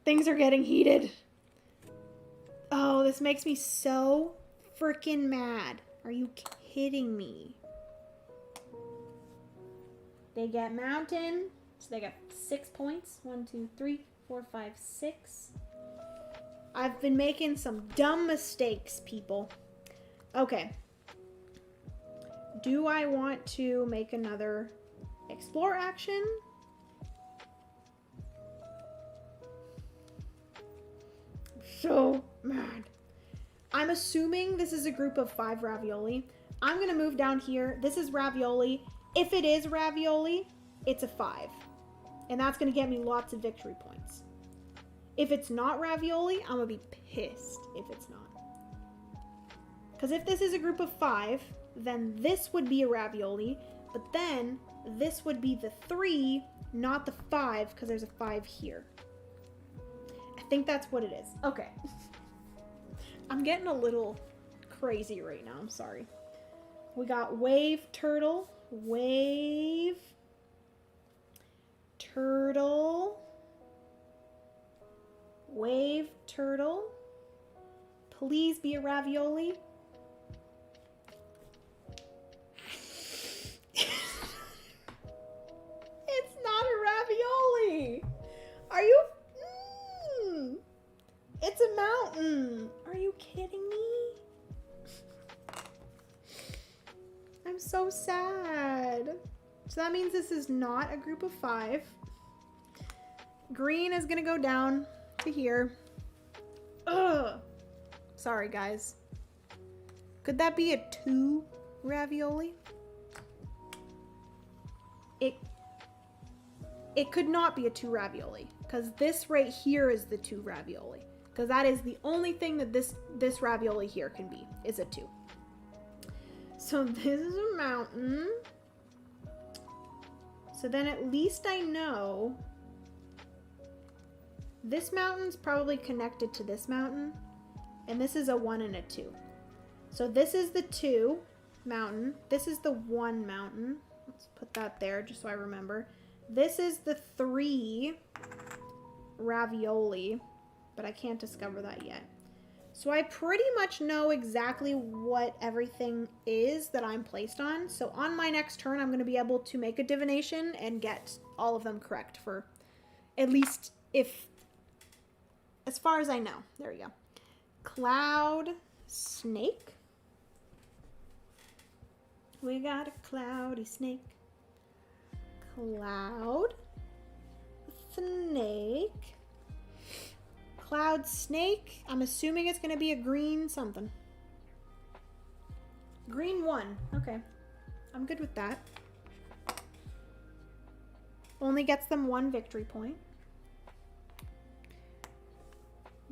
Things are getting heated. Oh, this makes me so freaking mad. Are you kidding me? They get mountain. So they get 6 points. 1, 2, 3, 4, 5, 6. I've been making some dumb mistakes, people. Okay. Do I want to make another explore action? So mad. I'm assuming this is a group of 5 ravioli. I'm going to move down here. This is ravioli. If it is ravioli, it's a 5. And that's going to get me lots of victory points. If it's not ravioli, I'm going to be pissed if it's not. Because if this is a group of 5, then this would be a ravioli. But then this would be the 3, not the 5, because there's a 5 here. I think that's what it is. Okay. I'm getting a little crazy right now. I'm sorry. We got wave turtle, wave turtle, wave turtle. Please be a ravioli. It's not a ravioli. Are you? It's a mountain. Are you kidding me? I'm so sad. So that means this is not a group of 5. Green is gonna go down to here. Ugh. Sorry, guys. Could that be a 2 ravioli? It could not be a 2 ravioli, because this right here is the 2 ravioli. Because that is the only thing that this ravioli here can be, is a 2. So this is a mountain. So then at least I know this mountain's probably connected to this mountain. And this is a 1 and a 2. So this is the 2 mountain. This is the 1 mountain. Let's put that there just so I remember. This is the 3 ravioli, but I can't discover that yet. So I pretty much know exactly what everything is that I'm placed on. So on my next turn, I'm going to be able to make a divination and get all of them correct for at least as far as I know. There we go. Cloud snake. We got a cloudy snake. Cloud snake. Cloud snake. I'm assuming it's going to be a green something. Green 1. Okay. I'm good with that. Only gets them 1 victory point.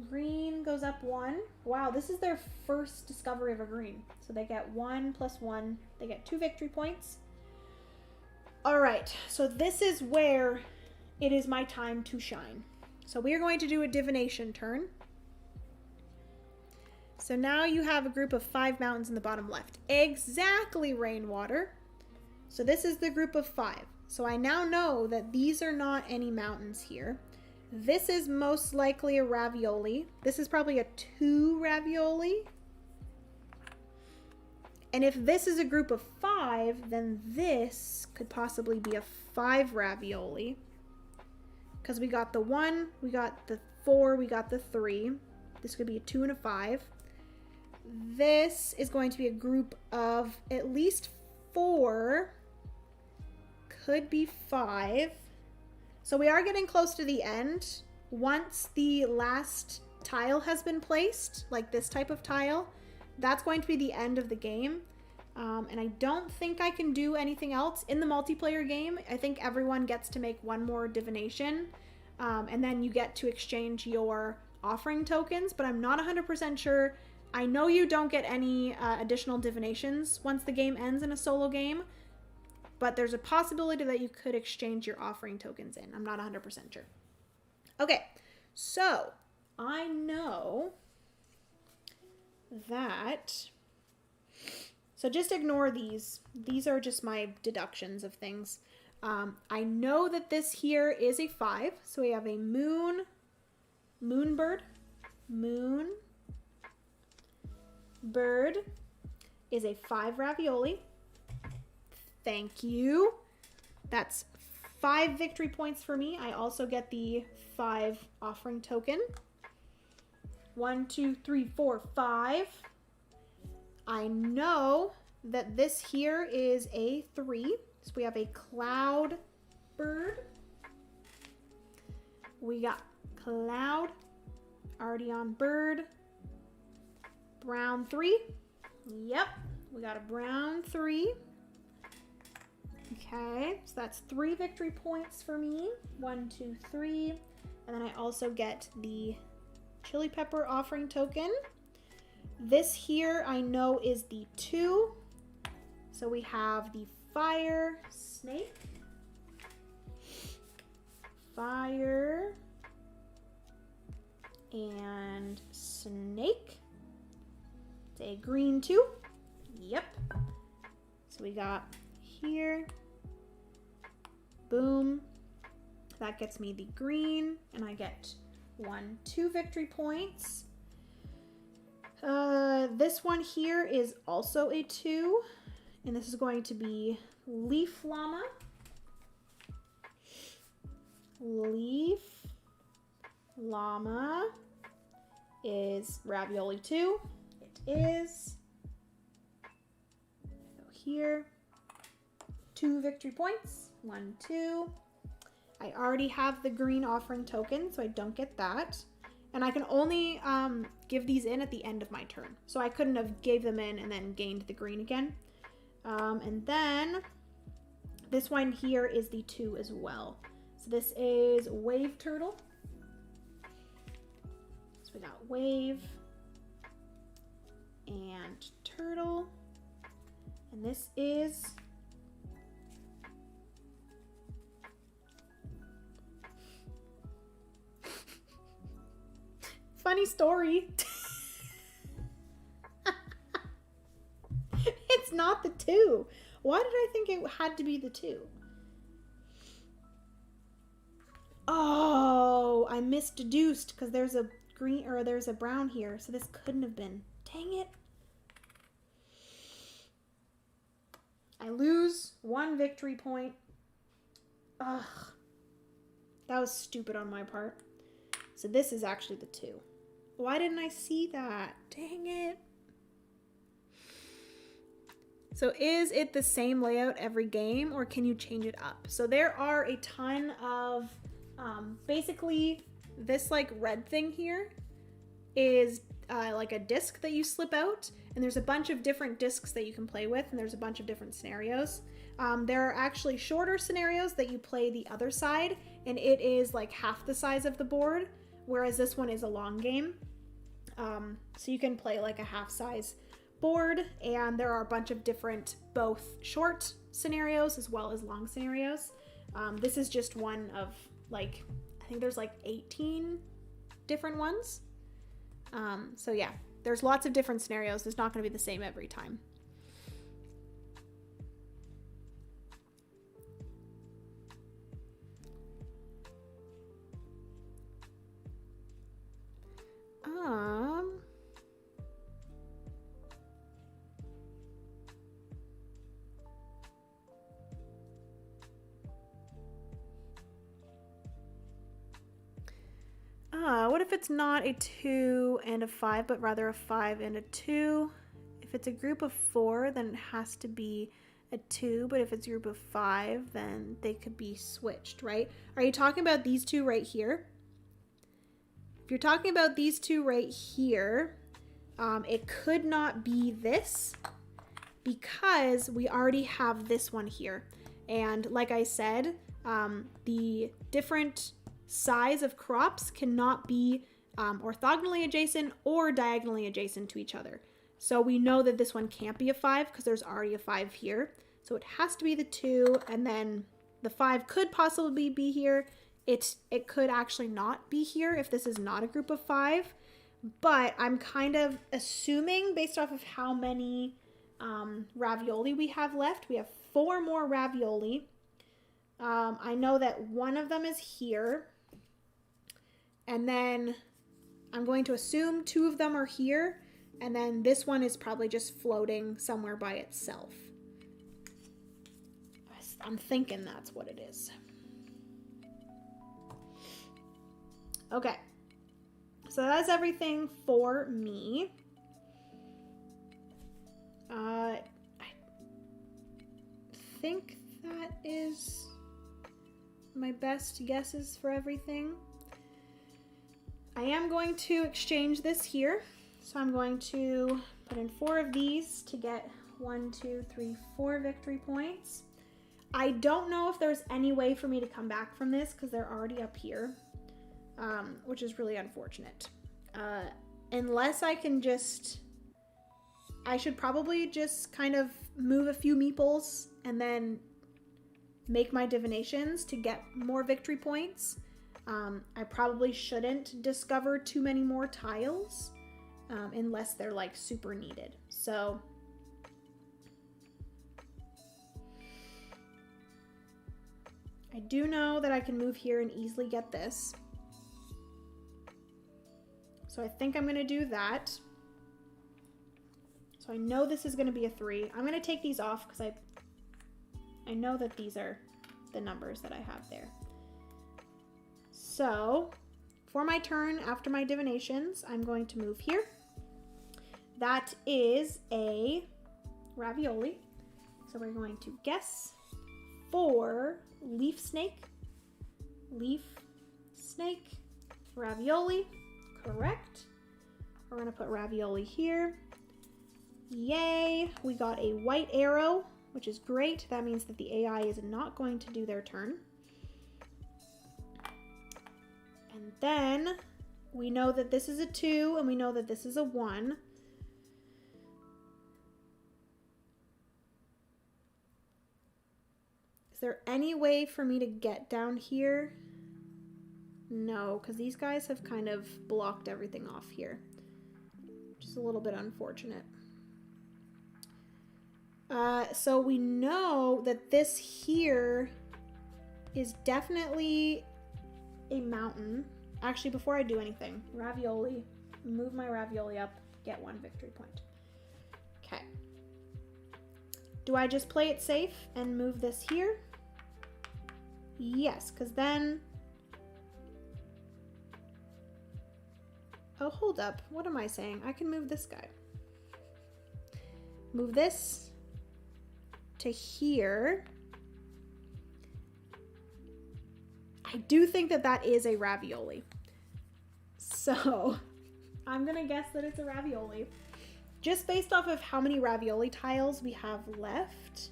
Green goes up 1. Wow, this is their first discovery of a green. So they get 1 plus 1. They get 2 victory points. All right, so this is where it is my time to shine. So we are going to do a divination turn. So now you have a group of 5 mountains in the bottom left. Exactly, rainwater. So this is the group of 5. So I now know that these are not any mountains here. This is most likely a ravioli. This is probably a 2 ravioli. And if this is a group of 5, then this could possibly be a 5 ravioli. Because we got the 1, we got the 4, we got the 3. This could be a 2 and a 5. This is going to be a group of at least 4. Could be 5. So we are getting close to the end. Once the last tile has been placed, like this type of tile, that's going to be the end of the game. And I don't think I can do anything else in the multiplayer game. I think everyone gets to make 1 more divination, and then you get to exchange your offering tokens, but I'm not 100% sure. I know you don't get any additional divinations once the game ends in a solo game, but there's a possibility that you could exchange your offering tokens in. I'm not 100% sure. Okay, so I know that... So just ignore these. These are just my deductions of things. I know that this here is a 5. So we have a moon bird. Moon bird is a 5 ravioli. Thank you. That's 5 victory points for me. I also get the 5 offering token. 1, 2, 3, 4, 5. I know that this here is a 3. So we have a cloud bird. We got cloud, already on bird. Brown 3. Yep, we got a brown 3. Okay, so that's 3 victory points for me. 1, 2, 3. And then I also get the chili pepper offering token. This here I know is the 2. So we have the fire, snake, fire, and snake. It's a green 2. Yep. So we got here. Boom. That gets me the green, and I get 2 victory points. This one here is also a 2, and this is going to be leaf llama. Leaf llama is ravioli 2. It is. Go here. 2 victory points. 1, 2. I already have the green offering token, so I don't get that. And I can only give these in at the end of my turn. So I couldn't have gave them in and then gained the green again. And then this one here is the 2 as well. So this is wave turtle. So we got wave and turtle. And this is funny story. It's not the 2. Why did I think it had to be the 2? Oh, I misdeduced because there's a green or there's a brown here. So this couldn't have been. Dang it. I lose 1 victory point. Ugh. That was stupid on my part. So this is actually the 2. Why didn't I see that? Dang it. So is it the same layout every game, or can you change it up? So there are a ton of, basically this like red thing here is like a disc that you slip out, and there's a bunch of different discs that you can play with, and there's a bunch of different scenarios. There are actually shorter scenarios that you play the other side, and it is like half the size of the board, whereas this one is a long game. So you can play like a half size board, and there are a bunch of different both short scenarios as well as long scenarios. This is just one of like, I think there's like 18 different ones. So yeah, there's lots of different scenarios. It's not going to be the same every time. What if it's not a 2 and a 5, but rather a 5 and a 2? If it's a group of 4, then it has to be a 2, but if it's a group of 5, then they could be switched, right? Are you talking about these two right here? If you're talking about these two right here, it could not be this because we already have this one here. And like I said, the different size of crops cannot be orthogonally adjacent or diagonally adjacent to each other. So we know that this one can't be a 5 because there's already a 5 here. So it has to be the 2, and then the 5 could possibly be here. It could actually not be here if this is not a group of 5. But I'm kind of assuming based off of how many ravioli we have left. We have 4 more ravioli. I know that one of them is here. And then I'm going to assume 2 of them are here. And then this one is probably just floating somewhere by itself. I'm thinking that's what it is. Okay. So that's everything for me. I think that is my best guesses for everything. I am going to exchange this here. So I'm going to put in 4 of these to get 1, 2, 3, 4 victory points. I don't know if there's any way for me to come back from this because they're already up here, which is really unfortunate. Unless I can just, I should probably just kind of move a few meeples and then make my divinations to get more victory points. I probably shouldn't discover too many more tiles unless they're like super needed. So I do know that I can move here and easily get this. So I think I'm going to do that. So I know this is going to be a 3. I'm going to take these off because I know that these are the numbers that I have there. So for my turn after my divinations, I'm going to move here. That is a ravioli. So we're going to guess for leaf snake, ravioli, correct. We're gonna put ravioli here. Yay, we got a white arrow, which is great. That means that the AI is not going to do their turn. And then we know that this is a 2 and we know that this is a 1. Is there any way for me to get down here? No, because these guys have kind of blocked everything off here, which is a little bit unfortunate. So we know that this here is definitely a mountain. Actually, before I do anything, ravioli, move my ravioli up, get 1 victory point. Okay. Do I just play it safe and move this here? Yes, because then... Oh, hold up. What am I saying? I can move this guy. Move this to here. I do think that that is a ravioli. So I'm going to guess that it's a ravioli. Just based off of how many ravioli tiles we have left.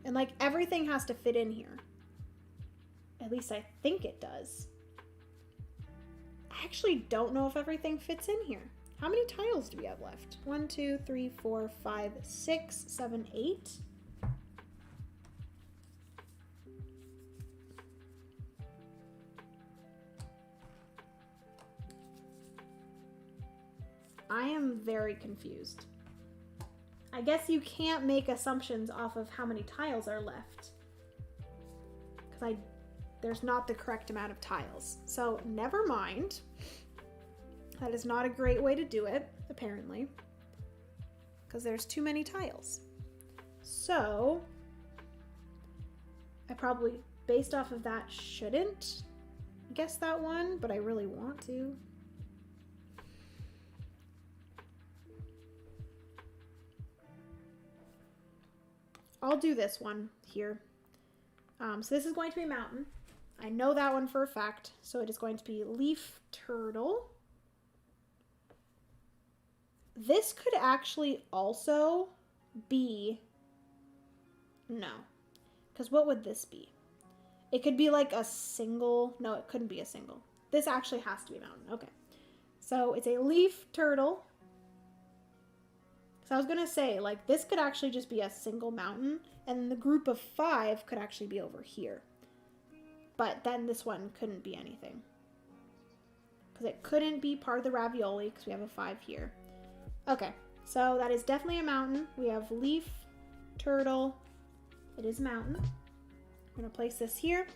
And like everything has to fit in here. At least I think it does. I actually don't know if everything fits in here. How many tiles do we have left? 1, 2, 3, 4, 5, 6, 7, 8. I am very confused. I guess you can't make assumptions off of how many tiles are left. Because there's not the correct amount of tiles. So never mind. That is not a great way to do it, apparently. Because there's too many tiles. So I probably, based off of that, shouldn't guess that one, but I really want to. I'll do this one here. So this is going to be mountain. I know that one for a fact. So it is going to be leaf turtle. This could actually also be... No. Because what would this be? It could be like a single... No, it couldn't be a single. This actually has to be mountain. Okay. So it's a leaf turtle. So I was going to say, like, this could actually just be a single mountain, and the group of 5 could actually be over here. But then this one couldn't be anything. Because it couldn't be part of the ravioli, because we have a 5 here. Okay, so that is definitely a mountain. We have leaf, turtle. It is mountain. I'm going to place this here.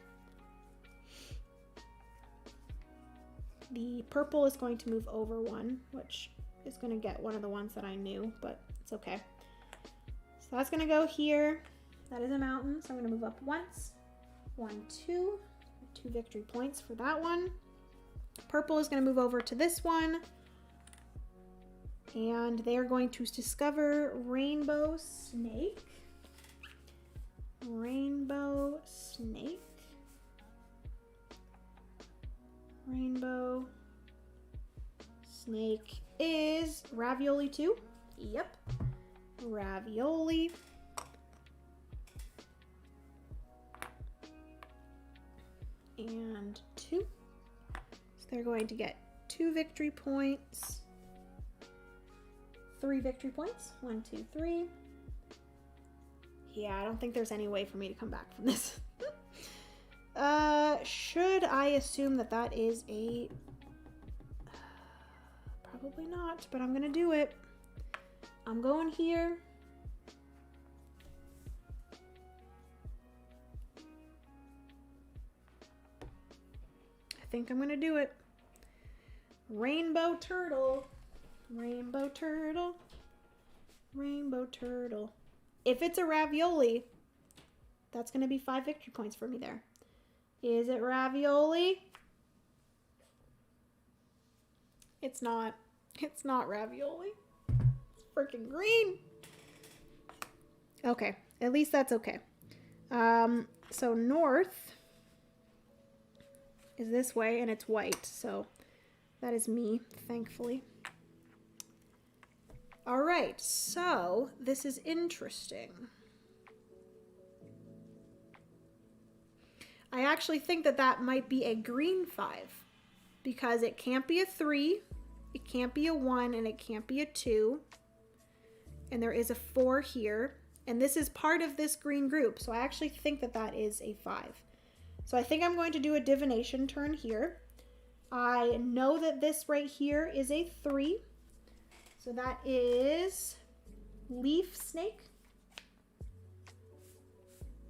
The purple is going to move over 1, which... is going to get one of the ones that I knew, but it's okay. So that's going to go here. That is a mountain, so I'm going to move up once. 1, 2. 2 victory points for that one. Purple is going to move over to this one. And they are going to discover rainbow snake. Rainbow snake. Rainbow snake is ravioli 2. Yep. Ravioli. And 2. So they're going to get 2 victory points. 3 victory points. 1, 2, 3. Yeah, I don't think there's any way for me to come back from this. Should I assume that that is a... Probably not, but I'm gonna do it. I'm going here. I think I'm gonna do it. Rainbow turtle. Rainbow turtle. Rainbow turtle. If it's a ravioli, that's gonna be 5 victory points for me there. Is it ravioli? It's not. It's not ravioli. It's freaking green. Okay, at least that's okay. So north is this way, and it's white, so that is me, thankfully. All right, so this is interesting. I actually think that that might be a green 5 because it can't be a 3, it can't be a 1, and it can't be a 2. And there is a 4 here, and this is part of this green group, so I actually think that that is a 5. So I think I'm going to do a divination turn here. I know that this right here is a 3. So that is leaf snake.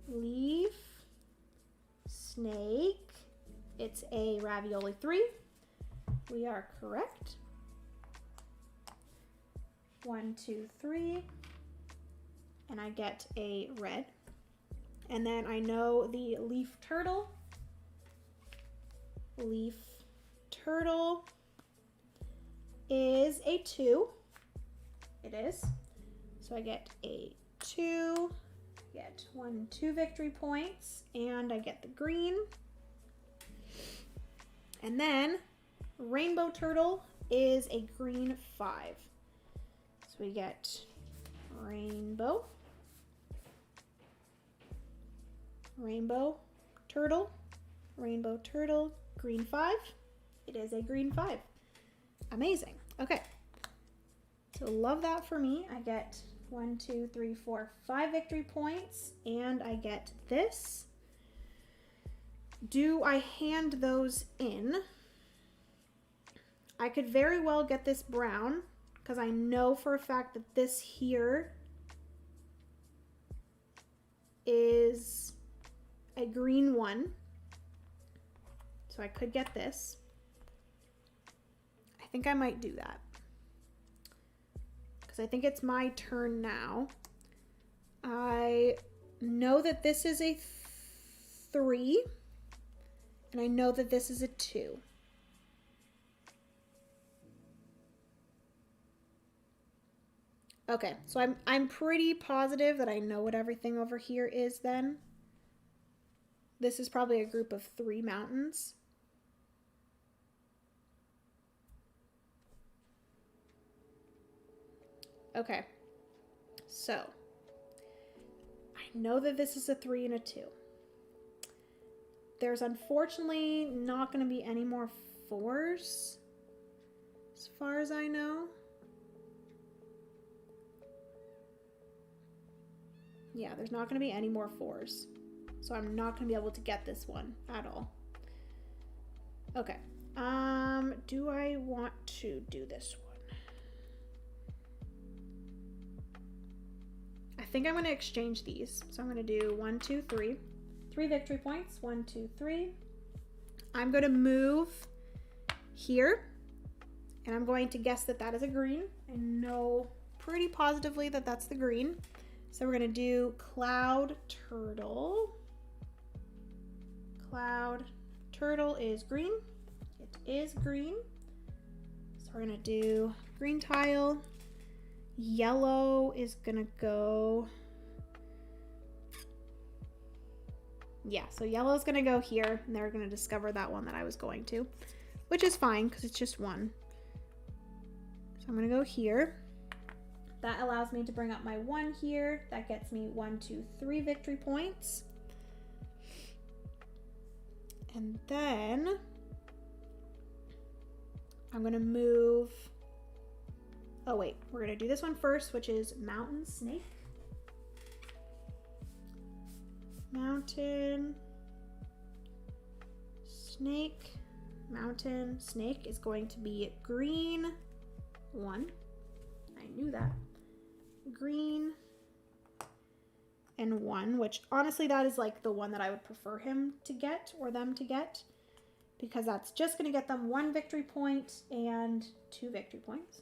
Leaf snake. It's a ravioli 3. We are correct. 1, 2, 3. And I get a red. And then I know the leaf turtle. Leaf turtle is a 2. It is. So I get a 2, get 1, 2 victory points, and I get the green. And then rainbow turtle is a green 5. So we get rainbow, rainbow turtle, green 5. It is a green 5. Amazing. Okay. So love that for me. I get 1, 2, 3, 4, 5 victory points, and I get this. Do I hand those in? I could very well get this brown because I know for a fact that this here is a green 1. So I could get this. I think I might do that because I think it's my turn now. I know that this is a 3, and I know that this is a 2. Okay, so I'm pretty positive that I know what everything over here is then. This is probably a group of 3 mountains. Okay, so I know that this is a 3 and a 2. There's unfortunately not going to be any more 4s as far as I know. Yeah, there's not going to be any more 4s. So I'm not going to be able to get this one at all. Okay. Do I want to do this one? I think I'm going to exchange these. So I'm going to do 1, 2, 3. 3 victory points. 1, 2, 3. I'm going to move here. And I'm going to guess that that is a green. I know pretty positively that that's the green. So we're going to do cloud turtle. Cloud turtle is green. It is green. So we're going to do green tile. Yellow is going to go. Yeah, so yellow is going to go here, and they're going to discover that one that I was going to, which is fine because it's just 1. So I'm going to go here. That allows me to bring up my 1 here. That gets me 1, 2, 3 victory points. And then I'm going to move. Oh, wait. We're going to do this one first, which is mountain snake. mountain, snake, mountain, snake is going to be green 1. I knew that. Green and 1, which honestly that is like the one that I would prefer him to get or them to get, because that's just going to get them 1 victory point and 2 victory points.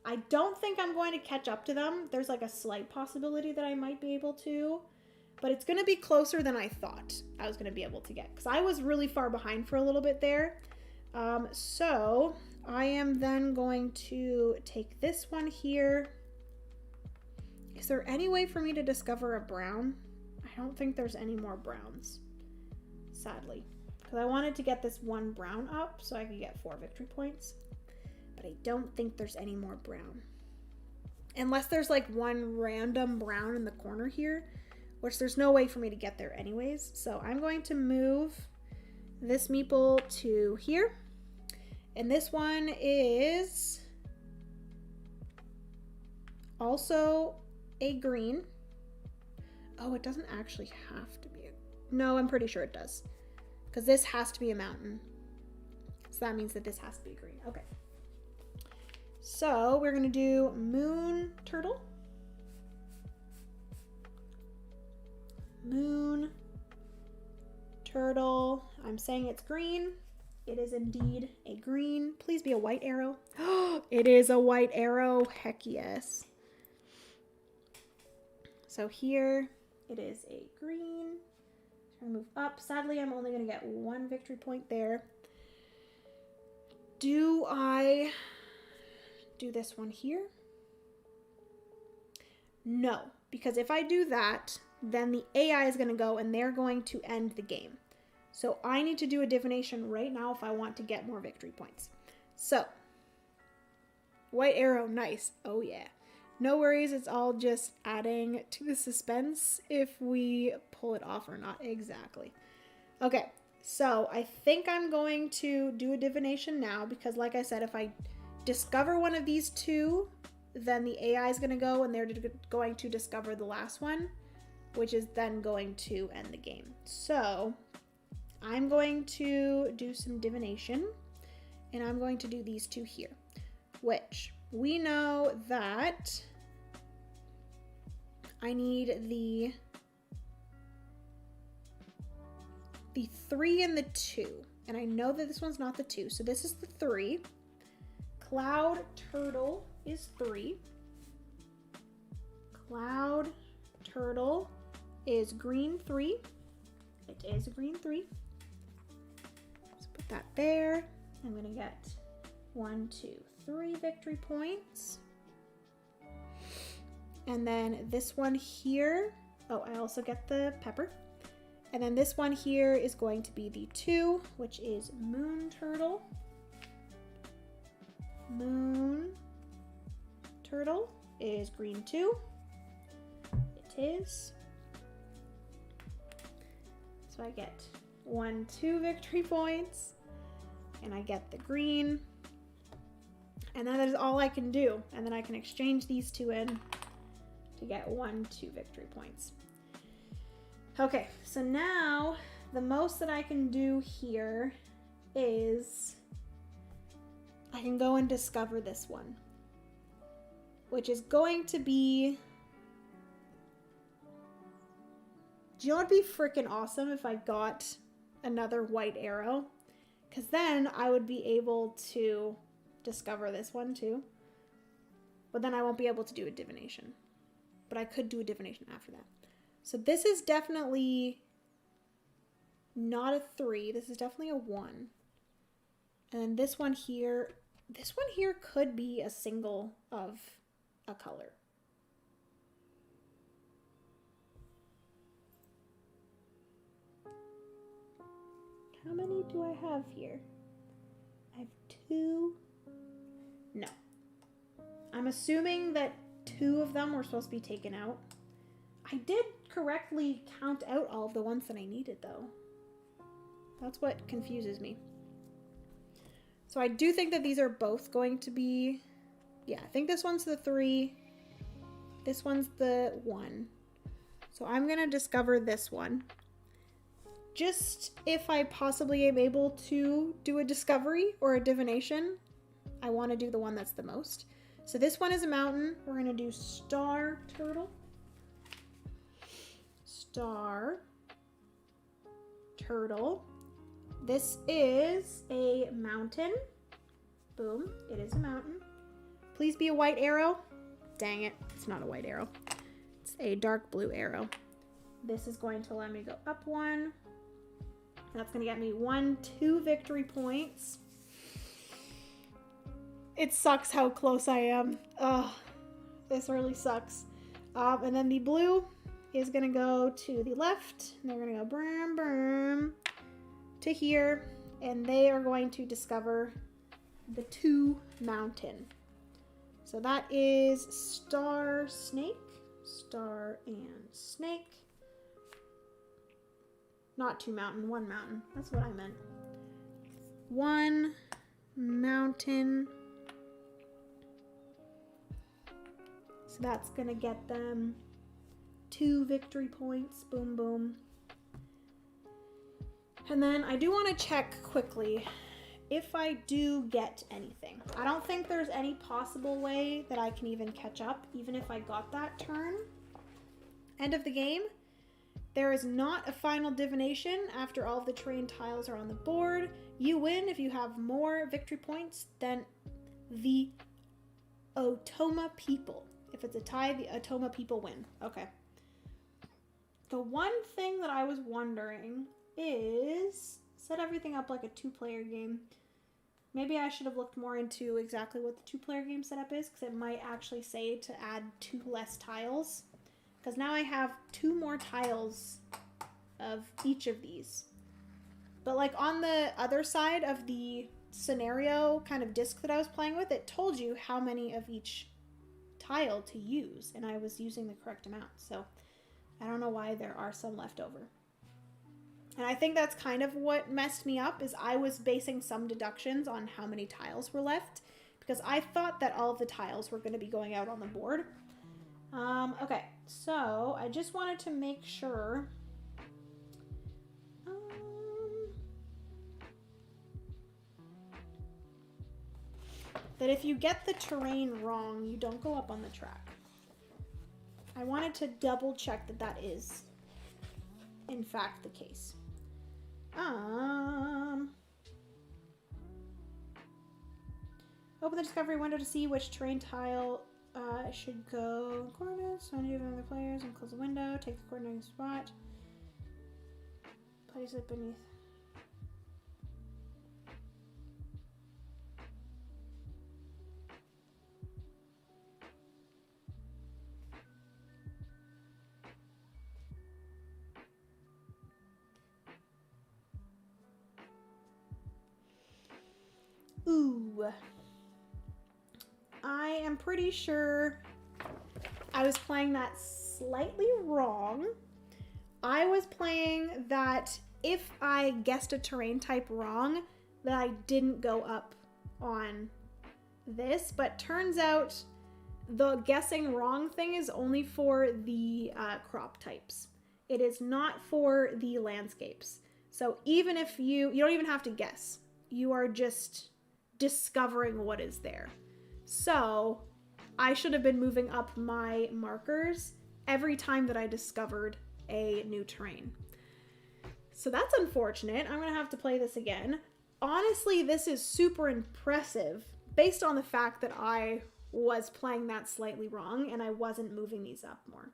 I don't think I'm going to catch up to them. There's like a slight possibility that I might be able to, but it's going to be closer than I thought I was going to be able to get, because I was really far behind for a little bit there. So I am then going to take this one here. Is there any way for me to discover a brown? I don't think there's any more browns, sadly, because I wanted to get this 1 brown up so I could get 4 victory points, but I don't think there's any more brown. Unless there's like 1 random brown in the corner here, which there's no way for me to get there anyways. So I'm going to move this meeple to here. And this one is also a green. Oh, it doesn't actually have to be no, I'm pretty sure it does, because this has to be a mountain, so that means that this has to be green. Okay, so we're gonna do moon turtle, moon turtle. I'm saying it's green. It is indeed a green. Please be a white arrow. It is a white arrow. Heck yes. So here it is a green. I'm gonna move up. Sadly, I'm only gonna get 1 victory point there. Do I do this one here? No, because if I do that, then the AI is gonna go and they're going to end the game. So I need to do a divination right now if I want to get more victory points. So, white arrow, nice. Oh yeah. No worries, it's all just adding to the suspense if we pull it off or not. Exactly. Okay, so I think I'm going to do a divination now, because like I said, if I discover one of these 2, then the AI is going to go and they're going to discover the last one, which is then going to end the game. So I'm going to do some divination, and I'm going to do these 2 here, which we know that I need the 3 and the 2, and I know that this one's not the 2, so this is the 3. Cloud turtle is 3. Cloud turtle is green 3. It is a green 3. Let's put that there. I'm gonna get 1, 2, 3 victory points. And then this one here, oh, I also get the pepper. And then this one here is going to be the 2, which is moon turtle. Moon turtle is green 2. It is. So I get 1, 2 victory points, and I get the green. And that is all I can do. And then I can exchange these 2 in to get 1, 2 victory points. Okay, so now the most that I can do here is I can go and discover this one, which is going to be, do you know what would be freaking awesome if I got another white arrow? Because then I would be able to discover this one too, but then I won't be able to do a divination. But I could do a divination after that. So this is definitely not a 3. This is definitely a 1. And then this one here could be a single of a color. How many do I have here? I have 2. No. I'm assuming that 2 of them were supposed to be taken out. I did correctly count out all of the ones that I needed, though. That's what confuses me. So I do think that these are both going to be, yeah, I think this one's the 3. This one's the 1. So I'm going to discover this one. Just if I possibly am able to do a discovery or a divination, I want to do the one that's the most. So this one is a mountain. We're going to do star turtle. Star turtle. This is a mountain. Boom. It is a mountain. Please be a white arrow. Dang it. It's not a white arrow. It's a dark blue arrow. This is going to let me go up one. That's going to get me 2 victory points. It sucks how close I am. Oh, this really sucks. And then the blue is going to go to the left. And they're going to go brum, brum, to here. And they are going to discover the 2 mountain. So that is star snake. Star and snake. Not 2 mountain, 1 mountain. That's what I meant. 1 mountain. So that's gonna get them 2 victory points. Boom, boom. And then I do want to check quickly if I do get anything. I don't think there's any possible way that I can even catch up, even if I got that turn. End of the game. There is not a final divination after all of the terrain tiles are on the board. You win if you have more victory points than the Otoma people. If it's a tie, the Otoma people win. Okay. The one thing that I was wondering is set everything up like a 2-player game. Maybe I should have looked more into exactly what the 2-player game setup is, because it might actually say to add 2 less tiles. Because now I have 2 more tiles of each of these. But like on the other side of the scenario kind of disc that I was playing with, it told you how many of each tile to use. And I was using the correct amount. So I don't know why there are some left over. And I think that's kind of what messed me up, is I was basing some deductions on how many tiles were left. Because I thought that all of the tiles were going to be going out on the board. Okay, so I just wanted to make sure that if you get the terrain wrong, you don't go up on the track. I wanted to double check that that is in fact the case. Open the discovery window to see which terrain tile should go coordinates. So many of other players, and close the window. Take the coordinating spot. Place it beneath. Ooh. I am pretty sure I was playing that slightly wrong. I was playing that if I guessed a terrain type wrong, that I didn't go up on this, but turns out the guessing wrong thing is only for the crop types. It is not for the landscapes. So even if you don't even have to guess. You are just discovering what is there. So I should have been moving up my markers every time that I discovered a new terrain. So that's unfortunate. I'm going to have to play this again. Honestly, this is super impressive based on the fact that I was playing that slightly wrong and I wasn't moving these up more.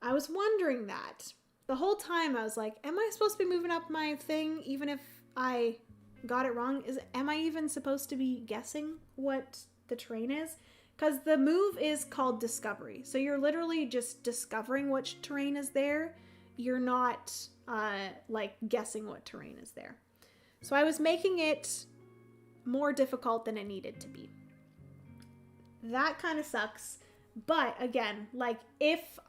I was wondering that. The whole time I was like, am I supposed to be moving up my thing even if I got it wrong? Am I even supposed to be guessing what the terrain is? Because the move is called discovery. So you're literally just discovering which terrain is there. You're not like guessing what terrain is there. So I was making it more difficult than it needed to be. That kind of sucks. But again, like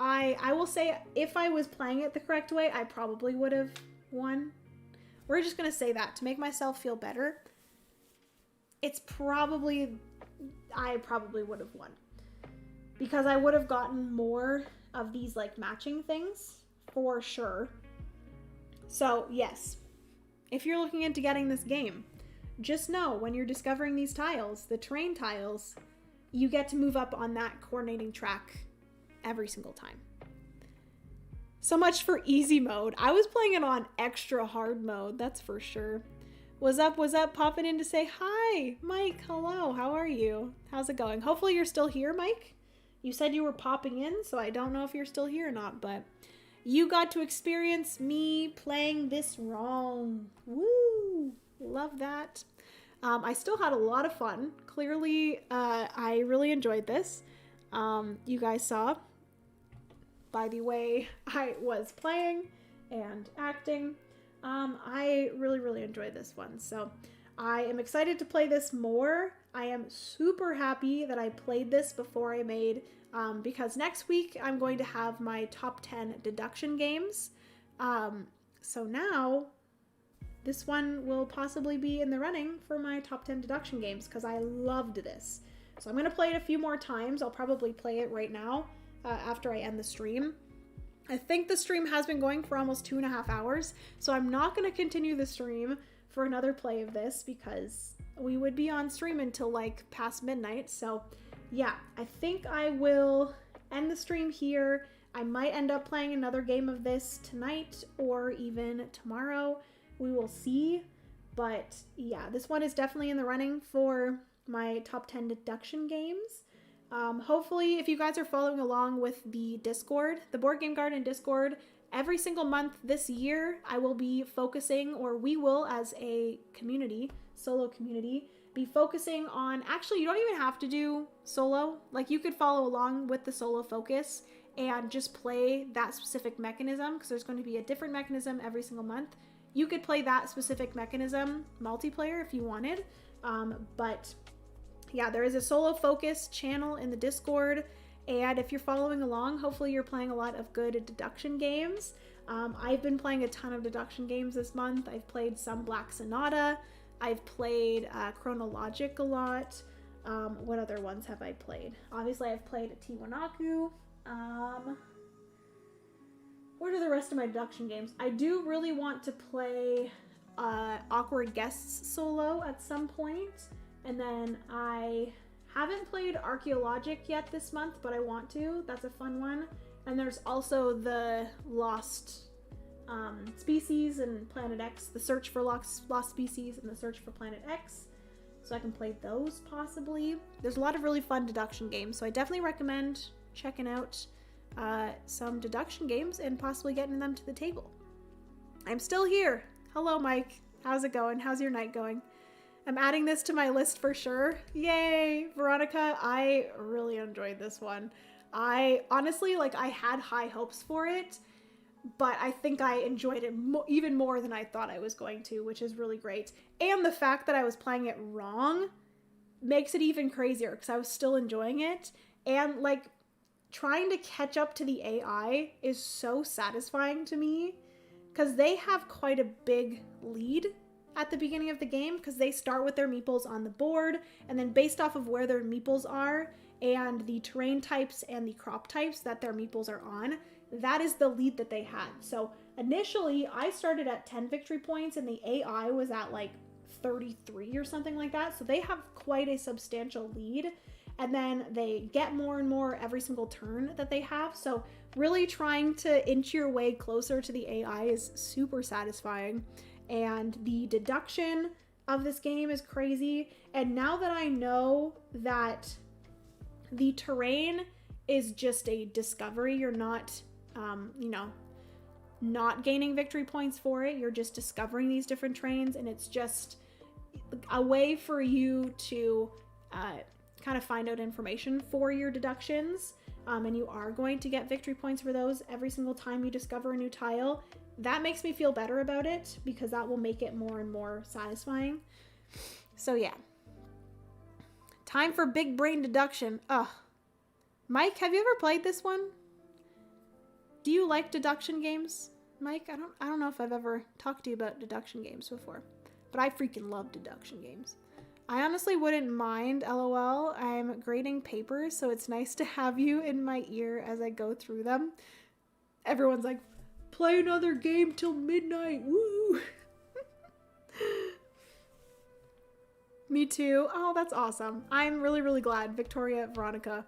I will say if I was playing it the correct way, I probably would have won. We're just going to say that to make myself feel better. I probably would have won. Because I would have gotten more of these like matching things for sure. So yes, if you're looking into getting this game, just know when you're discovering these tiles, the terrain tiles, you get to move up on that coordinating track every single time. So much for easy mode. I was playing it on extra hard mode, that's for sure. What's up, popping in to say hi. Mike, hello, how are you? How's it going? Hopefully you're still here, Mike. You said you were popping in, so I don't know if you're still here or not, but you got to experience me playing this wrong. Woo, love that. I still had a lot of fun. Clearly, I really enjoyed this. You guys saw by the way I was playing and acting. I really enjoyed this one. So I am excited to play this more. I am super happy that I played this before I made, because next week I'm going to have my top 10 deduction games. So now this one will possibly be in the running for my top 10 deduction games because I loved this. So I'm going to play it a few more times. I'll probably play it right now after I end the stream. I think the stream has been going for almost 2.5 hours, so I'm not going to continue the stream for another play of this because we would be on stream until like past midnight. So yeah, I think I will end the stream here. I might end up playing another game of this tonight or even tomorrow. We will see. But yeah, this one is definitely in the running for my top 10 deduction games. Hopefully, if you guys are following along with the Discord, the Board Game Garden Discord, every single month this year, I will be focusing, or we will as a community, solo community, be focusing on, actually, you don't even have to do solo. Like, you could follow along with the solo focus and just play that specific mechanism, because there's going to be a different mechanism every single month. You could play that specific mechanism multiplayer if you wanted, but yeah, there is a solo focus channel in the Discord, and if you're following along, hopefully you're playing a lot of good deduction games. I've been playing a ton of deduction games this month. I've played some Black Sonata. I've played Chronologic a lot. What other ones have I played? Obviously, I've played Tiwanaku. What are the rest of my deduction games? I do really want to play Awkward Guests solo at some point. And then I haven't played Archaeologic yet this month, but I want to. That's a fun one. And there's also the Lost Species and Planet X, the Search for Lost Species and the Search for Planet X. So I can play those possibly. There's a lot of really fun deduction games, so I definitely recommend checking out some deduction games and possibly getting them to the table. I'm still here. Hello, Mike. How's it going? How's your night going? I'm adding this to my list for sure. Yay! Veronica, I really enjoyed this one. I honestly, I had high hopes for it, but I think I enjoyed it even more than I thought I was going to, which is really great. And the fact that I was playing it wrong makes it even crazier because I was still enjoying it. And, trying to catch up to the AI is so satisfying to me because they have quite a big lead at the beginning of the game because they start with their meeples on the board, and then based off of where their meeples are and the terrain types and the crop types that their meeples are on, that is the lead that they had. So initially I started at 10 victory points and the AI was at 33 or something like that. So they have quite a substantial lead, and then they get more and more every single turn that they have. So really trying to inch your way closer to the AI is super satisfying. And the deduction of this game is crazy. And now that I know that the terrain is just a discovery, you're not, not gaining victory points for it. You're just discovering these different terrains, and it's just a way for you to kind of find out information for your deductions. And you are going to get victory points for those every single time you discover a new tile. That makes me feel better about it because that will make it more and more satisfying. So yeah. Time for big brain deduction. Ugh. Mike, have you ever played this one? Do you like deduction games? Mike, I don't know if I've ever talked to you about deduction games before, but I freaking love deduction games. I honestly wouldn't mind, LOL. I'm grading papers, so it's nice to have you in my ear as I go through them. Everyone's like, play another game till midnight, woo! Me too. Oh, that's awesome. I'm really, really glad. Victoria, Veronica,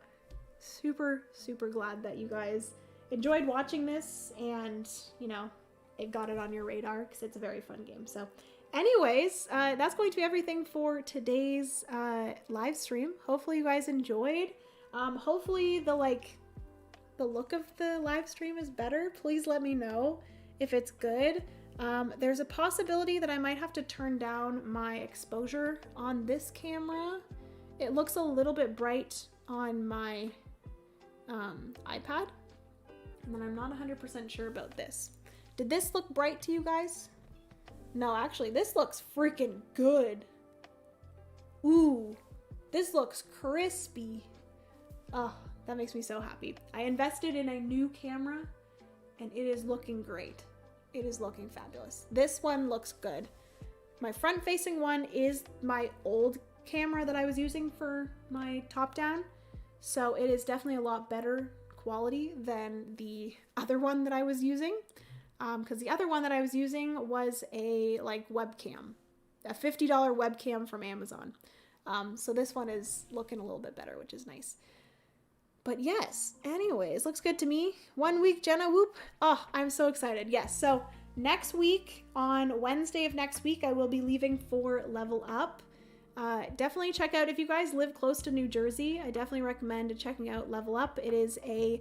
super, super glad that you guys enjoyed watching this and, you know, it got it on your radar because it's a very fun game. So anyways, that's going to be everything for today's live stream. Hopefully you guys enjoyed. Hopefully the look of the live stream is better. Please let me know if it's good. There's a possibility that I might have to turn down my exposure on this camera. It looks a little bit bright on my iPad, and then I'm not 100% sure about this. Did this look bright to you guys? No, actually, this looks freaking good. Ooh, this looks crispy. Oh, that makes me so happy. I invested in a new camera, and it is looking great. It is looking fabulous. This one looks good. My front-facing one is my old camera that I was using for my top-down, so it is definitely a lot better quality than the other one that I was using. Because the other one that I was using was a webcam, a $50 webcam from Amazon. So this one is looking a little bit better, which is nice. But yes, anyways, looks good to me. 1 week, Jenna, whoop. Oh, I'm so excited. Yes, so next week, on Wednesday of next week, I will be leaving for Level Up. Definitely check out, if you guys live close to New Jersey, I definitely recommend checking out Level Up. It is a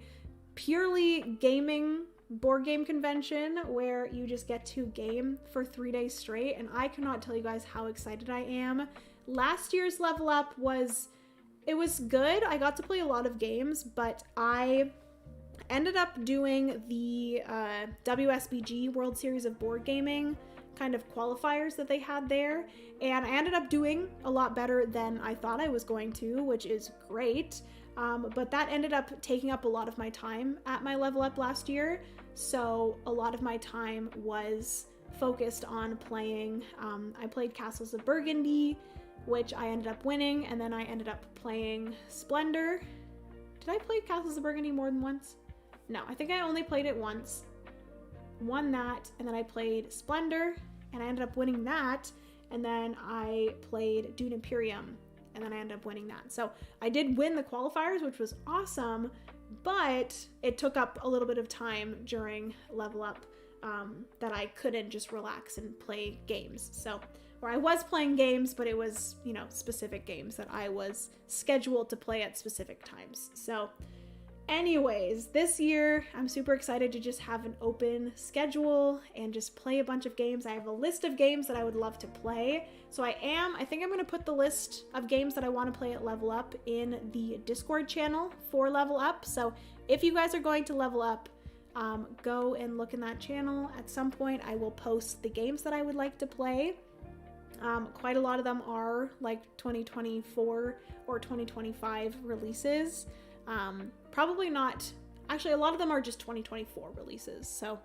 purely gaming board game convention where you just get to game for 3 days straight, and I cannot tell you guys how excited I am. Last year's Level Up was good. I got to play a lot of games, but I ended up doing the WSBG World Series of Board Gaming kind of qualifiers that they had there, and I ended up doing a lot better than I thought I was going to, which is great. But that ended up taking up a lot of my time at my Level Up last year. So a lot of my time was focused on playing. I played Castles of Burgundy, which I ended up winning, and then I ended up playing Splendor. Did I play Castles of Burgundy more than once? No, I think I only played it once. Won that, and then I played Splendor, and I ended up winning that, and then I played Dune Imperium, and then I ended up winning that. So I did win the qualifiers, which was awesome, but it took up a little bit of time during Level Up that I couldn't just relax and play games. So, or I was playing games, but it was, you know, specific games that I was scheduled to play at specific times. So anyways, this year I'm super excited to just have an open schedule and just play a bunch of games. I have a list of games that I would love to play. So I think I'm going to put the list of games that I want to play at Level Up in the Discord channel for Level Up. So if you guys are going to Level Up, go and look in that channel. At some point I will post the games that I would like to play. Quite a lot of them are like 2024 or 2025 releases. Probably not, actually a lot of them are just 2024 releases, so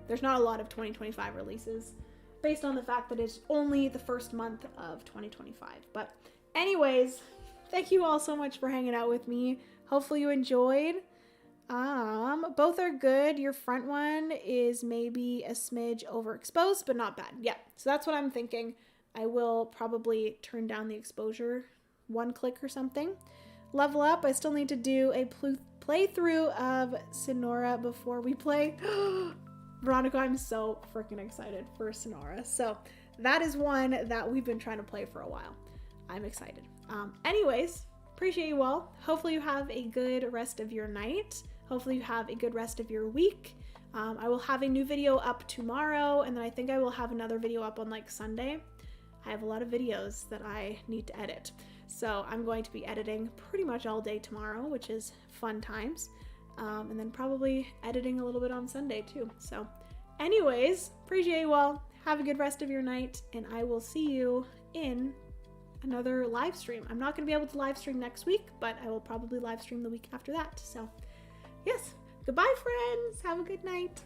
there's not a lot of 2025 releases based on the fact that it's only the first month of 2025. But anyways, thank you all so much for hanging out with me. Hopefully you enjoyed. Both are good. Your front one is maybe a smidge overexposed, but not bad. Yeah, so that's what I'm thinking. I will probably turn down the exposure 1 click or something. Level Up, I still need to do a playthrough of Sonora before we play. Veronica, I'm so freaking excited for Sonora. So that is one that we've been trying to play for a while. I'm excited. Anyways, appreciate you all. Hopefully you have a good rest of your night. Hopefully you have a good rest of your week. I will have a new video up tomorrow, and then I think I will have another video up on like Sunday. I have a lot of videos that I need to edit. So I'm going to be editing pretty much all day tomorrow, which is fun times. And then probably editing a little bit on Sunday too. So anyways, appreciate you all. Have a good rest of your night, and I will see you in another live stream. I'm not going to be able to live stream next week, but I will probably live stream the week after that. So yes, goodbye friends. Have a good night.